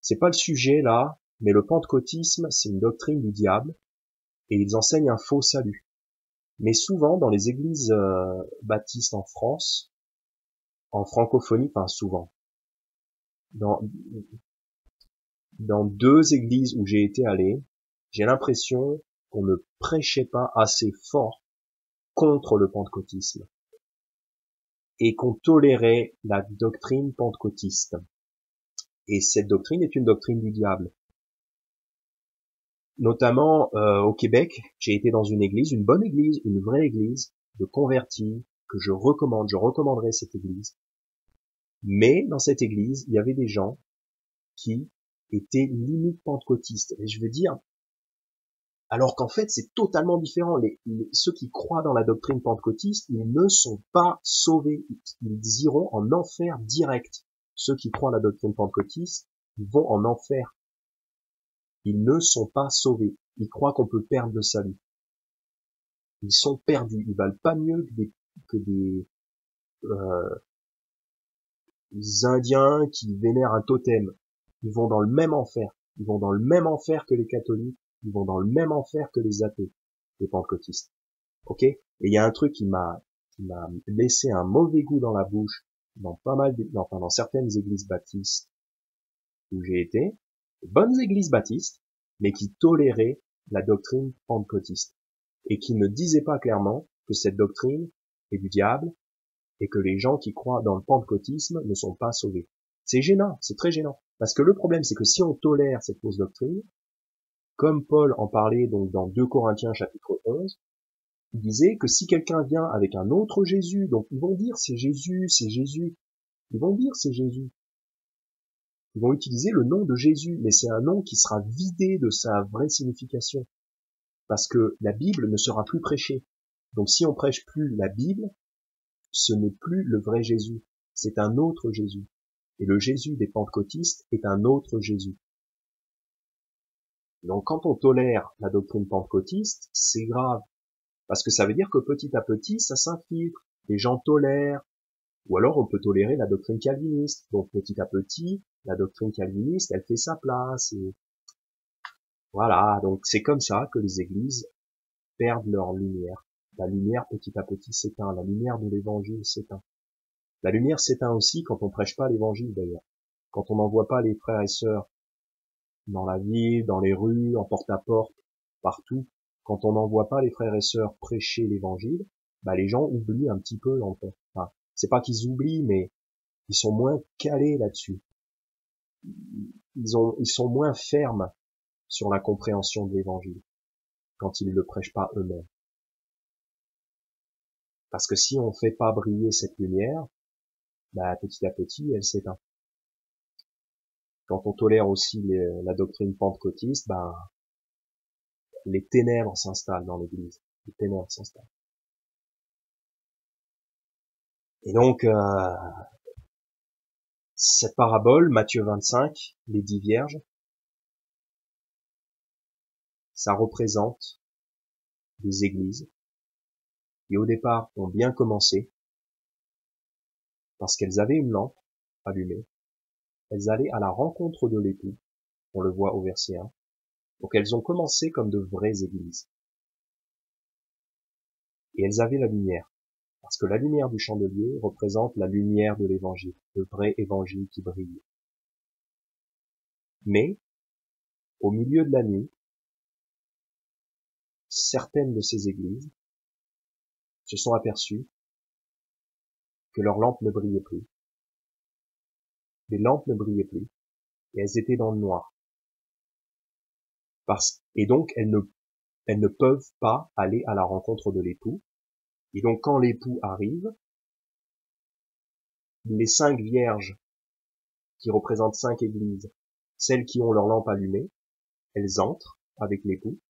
C'est pas le sujet là, mais le pentecôtisme, c'est une doctrine du diable et ils enseignent un faux salut. Mais souvent dans les églises baptistes en France, en francophonie, enfin souvent, dans 2 églises où j'ai été allé, j'ai l'impression qu'on ne prêchait pas assez fort contre le pentecôtisme et qu'on tolérait la doctrine pentecôtiste. Et cette doctrine est une doctrine du diable. Notamment au Québec, j'ai été dans une église, une bonne église, une vraie église de convertis que je recommanderais cette église. Mais dans cette église, il y avait des gens qui étaient limite pentecôtistes. Et je veux dire, alors qu'en fait c'est totalement différent. Ceux qui croient dans la doctrine pentecôtiste, ils ne sont pas sauvés. Ils iront en enfer direct. Ceux qui croient à la doctrine pentecôtiste, ils vont en enfer. Ils ne sont pas sauvés. Ils croient qu'on peut perdre le salut. Ils sont perdus. Ils valent pas mieux que des Indiens qui vénèrent un totem. Ils vont dans le même enfer. Ils vont dans le même enfer que les catholiques. Ils vont dans le même enfer que les athées, les pentecôtistes. Ok? Et il y a un truc qui m'a laissé un mauvais goût dans la bouche dans certaines églises baptistes où j'ai été, bonnes églises baptistes, mais qui toléraient la doctrine pentecôtiste et qui ne disaient pas clairement que cette doctrine est du diable et que les gens qui croient dans le pentecôtisme ne sont pas sauvés. C'est gênant, c'est très gênant. Parce que le problème, c'est que si on tolère cette fausse doctrine, comme Paul en parlait donc dans 2 Corinthiens chapitre 11, il disait que si quelqu'un vient avec un autre Jésus, donc ils vont dire c'est Jésus, ils vont dire c'est Jésus. Ils vont utiliser le nom de Jésus, mais c'est un nom qui sera vidé de sa vraie signification. Parce que la Bible ne sera plus prêchée. Donc si on prêche plus la Bible, ce n'est plus le vrai Jésus, c'est un autre Jésus. Et le Jésus des pentecôtistes est un autre Jésus. Donc quand on tolère la doctrine pentecôtiste, c'est grave. Parce que ça veut dire que petit à petit, ça s'infiltre. Les gens tolèrent. Ou alors on peut tolérer la doctrine calviniste. Donc petit à petit, la doctrine calviniste, elle fait sa place. Et voilà, donc c'est comme ça que les églises perdent leur lumière. La lumière petit à petit s'éteint. La lumière de l'évangile s'éteint. La lumière s'éteint aussi quand on prêche pas l'évangile d'ailleurs. Quand on n'envoie pas les frères et sœurs dans la ville, dans les rues, en porte-à-porte, partout. Quand on n'envoie pas les frères et sœurs prêcher l'évangile, bah les gens oublient un petit peu en fait. Enfin, c'est pas qu'ils oublient, mais ils sont moins calés là-dessus. Ils sont moins fermes sur la compréhension de l'évangile quand ils ne le prêchent pas eux-mêmes. Parce que si on fait pas briller cette lumière, bah petit à petit, elle s'éteint. Quand on tolère aussi la doctrine pentecôtiste, bah les ténèbres s'installent dans l'église. Les ténèbres s'installent. Et donc, cette parabole, Matthieu 25, les 10 vierges, ça représente des églises qui au départ ont bien commencé parce qu'elles avaient une lampe allumée, elles allaient à la rencontre de l'époux, on le voit au verset 1, donc elles ont commencé comme de vraies églises. Et elles avaient la lumière, Parce que la lumière du chandelier représente la lumière de l'évangile, le vrai évangile qui brille. Mais, au milieu de la nuit, certaines de ces églises se sont aperçues que leurs lampes ne brillaient plus. Les lampes ne brillaient plus, et elles étaient dans le noir. Et donc, elles ne peuvent pas aller à la rencontre de l'époux. Et donc, quand l'époux arrive, les 5 vierges qui représentent 5 églises, celles qui ont leurs lampes allumées, elles entrent avec l'époux.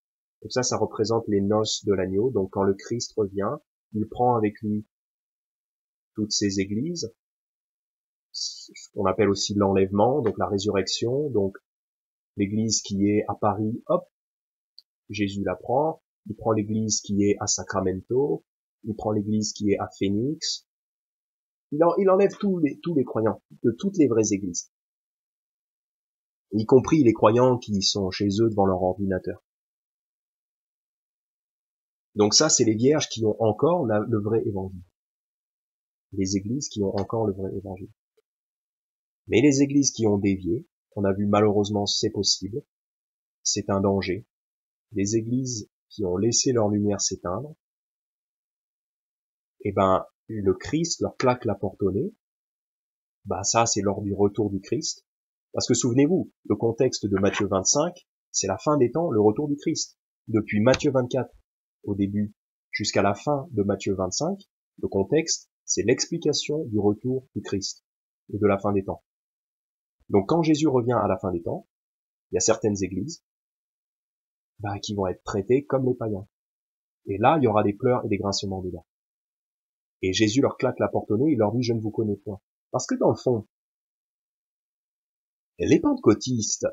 Donc ça représente les noces de l'agneau. Donc quand le Christ revient, il prend avec lui toutes ces églises, ce qu'on appelle aussi l'enlèvement, donc la résurrection. Donc l'église qui est à Paris, hop, Jésus la prend. Il prend l'église qui est à Sacramento. Il prend l'église qui est à Phoenix. Il enlève tous les croyants de toutes les vraies églises, y compris les croyants qui sont chez eux devant leur ordinateur. Donc ça, c'est les vierges qui ont encore le vrai évangile. Les églises qui ont encore le vrai évangile. Mais les églises qui ont dévié, on a vu malheureusement c'est possible, c'est un danger. Les églises qui ont laissé leur lumière s'éteindre, eh ben, le Christ leur claque la porte au nez. Ça, c'est lors du retour du Christ. Parce que souvenez-vous, le contexte de Matthieu 25, c'est la fin des temps, le retour du Christ. Depuis Matthieu 24, au début, jusqu'à la fin de Matthieu 25, le contexte, c'est l'explication du retour du Christ et de la fin des temps. Donc quand Jésus revient à la fin des temps, il y a certaines églises qui vont être traitées comme les païens. Et là, il y aura des pleurs et des grincements de dents. Et Jésus leur claque la porte au nez, il leur dit « Je ne vous connais point ». Parce que dans le fond, les pentecôtistes,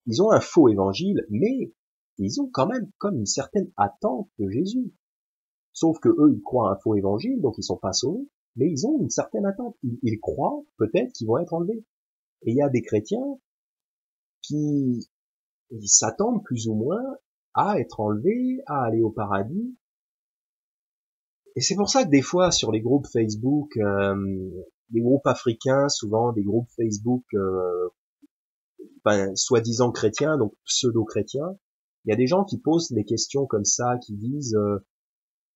ils ont un faux évangile, mais ils ont quand même comme une certaine attente de Jésus. Sauf que eux, ils croient à un faux évangile, donc ils sont pas sauvés, mais ils ont une certaine attente. Ils croient peut-être qu'ils vont être enlevés. Et il y a des chrétiens qui s'attendent plus ou moins à être enlevés, à aller au paradis. Et c'est pour ça que des fois, sur les groupes Facebook, des groupes africains, souvent des groupes Facebook soi-disant chrétiens, donc pseudo-chrétiens, il y a des gens qui posent des questions comme ça, qui disent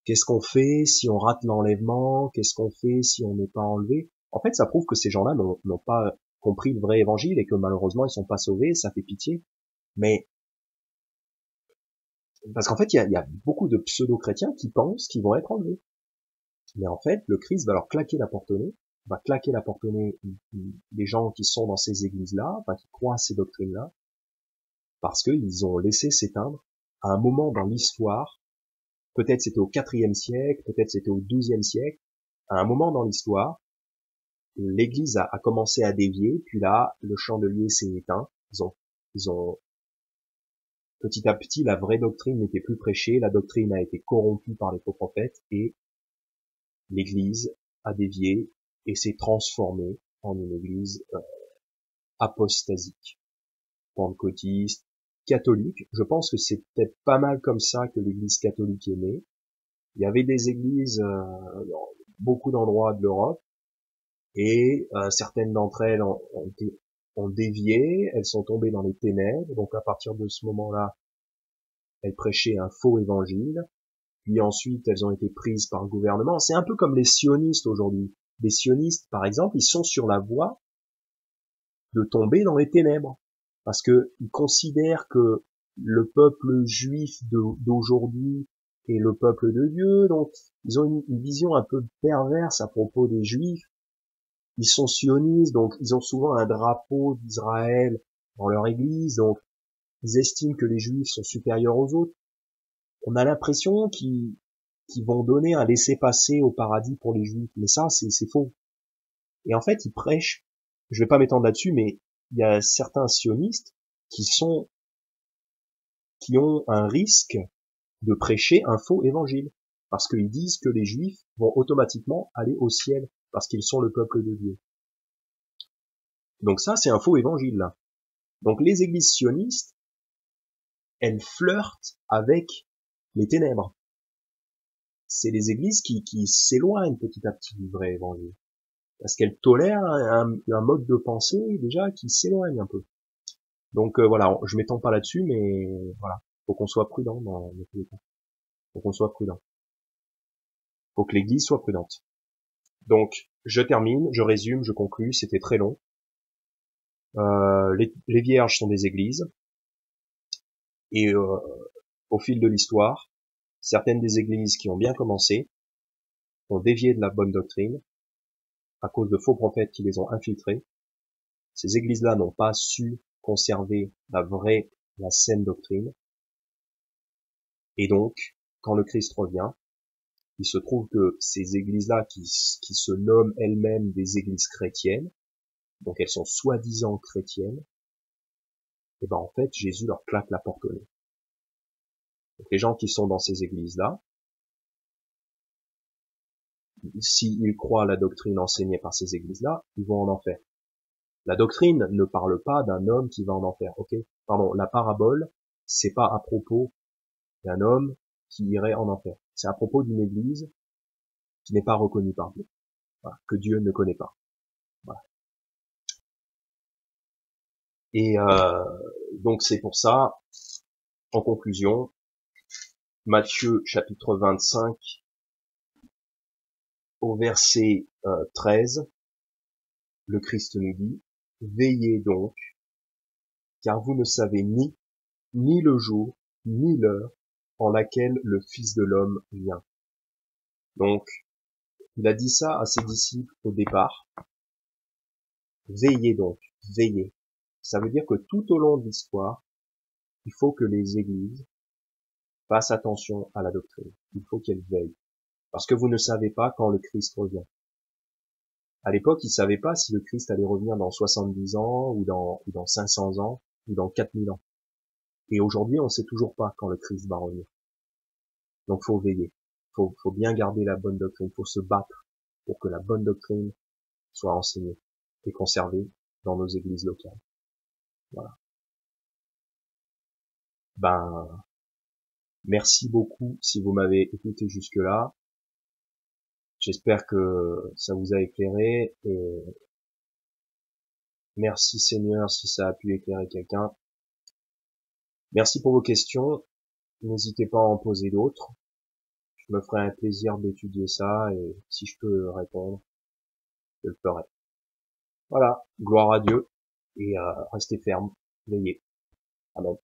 qu'est-ce qu'on fait si on rate l'enlèvement, qu'est-ce qu'on fait si on n'est pas enlevé. En fait, ça prouve que ces gens-là n'ont pas compris le vrai évangile et que malheureusement ils sont pas sauvés, ça fait pitié. Mais parce qu'en fait, il y a beaucoup de pseudo-chrétiens qui pensent qu'ils vont être enlevés. Mais en fait, le Christ va leur claquer la porte au nez, va claquer la porte au nez des gens qui sont dans ces églises-là, qui croient à ces doctrines-là, parce qu'ils ont laissé s'éteindre à un moment dans l'histoire, peut-être c'était au IVe siècle, peut-être c'était au XIIe siècle, à un moment dans l'histoire, l'église a commencé à dévier, puis là, le chandelier s'est éteint, ils ont petit à petit, la vraie doctrine n'était plus prêchée, la doctrine a été corrompue par les faux prophètes, et l'église a dévié et s'est transformée en une église apostasique, pentecôtiste, catholique. Je pense que c'est peut-être pas mal comme ça que l'église catholique est née. Il y avait des églises dans beaucoup d'endroits de l'Europe, et certaines d'entre elles ont dévié, elles sont tombées dans les ténèbres, donc à partir de ce moment-là, elles prêchaient un faux évangile, puis ensuite elles ont été prises par le gouvernement. C'est un peu comme les sionistes aujourd'hui. Les sionistes, par exemple, ils sont sur la voie de tomber dans les ténèbres, parce que ils considèrent que le peuple juif d'aujourd'hui est le peuple de Dieu, donc ils ont une vision un peu perverse à propos des juifs. Ils sont sionistes, donc ils ont souvent un drapeau d'Israël dans leur église, donc ils estiment que les juifs sont supérieurs aux autres. On a l'impression qu'ils vont donner un laissez-passer au paradis pour les juifs, mais ça, c'est faux. Et en fait, ils prêchent, je vais pas m'étendre là-dessus, mais il y a certains sionistes qui ont un risque de prêcher un faux évangile, parce qu'ils disent que les juifs vont automatiquement aller au ciel, parce qu'ils sont le peuple de Dieu. Donc ça, c'est un faux évangile, là. Donc les églises sionistes, elles flirtent avec les ténèbres. c'est les églises qui s'éloignent petit à petit du vrai évangile. Parce qu'elles tolèrent un mode de pensée, déjà, qui s'éloigne un peu. Donc, voilà, je m'étends pas là-dessus, mais voilà. Faut qu'on soit prudent dans tous les cas. Faut qu'on soit prudent. Faut que l'église soit prudente. Donc, je termine, je résume, je conclus, c'était très long. Les vierges sont des églises, et au fil de l'histoire, certaines des églises qui ont bien commencé ont dévié de la bonne doctrine à cause de faux prophètes qui les ont infiltrés. Ces églises-là n'ont pas su conserver la saine doctrine, et donc, quand le Christ revient, il se trouve que ces églises-là qui se nomment elles-mêmes des églises chrétiennes, donc elles sont soi-disant chrétiennes, et ben en fait Jésus leur claque la porte au nez. Donc les gens qui sont dans ces églises-là, s'ils croient à la doctrine enseignée par ces églises-là, ils vont en enfer. La doctrine ne parle pas d'un homme qui va en enfer, ok? Pardon, la parabole, c'est pas à propos d'un homme qui irait en enfer. C'est à propos d'une église qui n'est pas reconnue par Dieu, voilà, que Dieu ne connaît pas. Voilà. Et donc c'est pour ça, en conclusion, Matthieu chapitre 25 au verset 13, le Christ nous dit, veillez donc, car vous ne savez ni le jour, ni l'heure en laquelle le Fils de l'homme vient. Donc, il a dit ça à ses disciples au départ. Veillez donc, veillez. Ça veut dire que tout au long de l'histoire, il faut que les églises fassent attention à la doctrine. Il faut qu'elles veillent. Parce que vous ne savez pas quand le Christ revient. À l'époque, ils ne savaient pas si le Christ allait revenir dans 70 ans, ou dans 500 ans, ou dans 4000 ans. Et aujourd'hui, on ne sait toujours pas quand le Christ va revenir. Donc, faut veiller. Faut bien garder la bonne doctrine. Faut se battre pour que la bonne doctrine soit enseignée et conservée dans nos églises locales. Voilà. Ben, merci beaucoup si vous m'avez écouté jusque-là. J'espère que ça vous a éclairé, et merci Seigneur si ça a pu éclairer quelqu'un. Merci pour vos questions. N'hésitez pas à en poser d'autres. Je me ferai un plaisir d'étudier ça, et si je peux répondre, je le ferai. Voilà, gloire à Dieu, et restez ferme, veillez. Amen.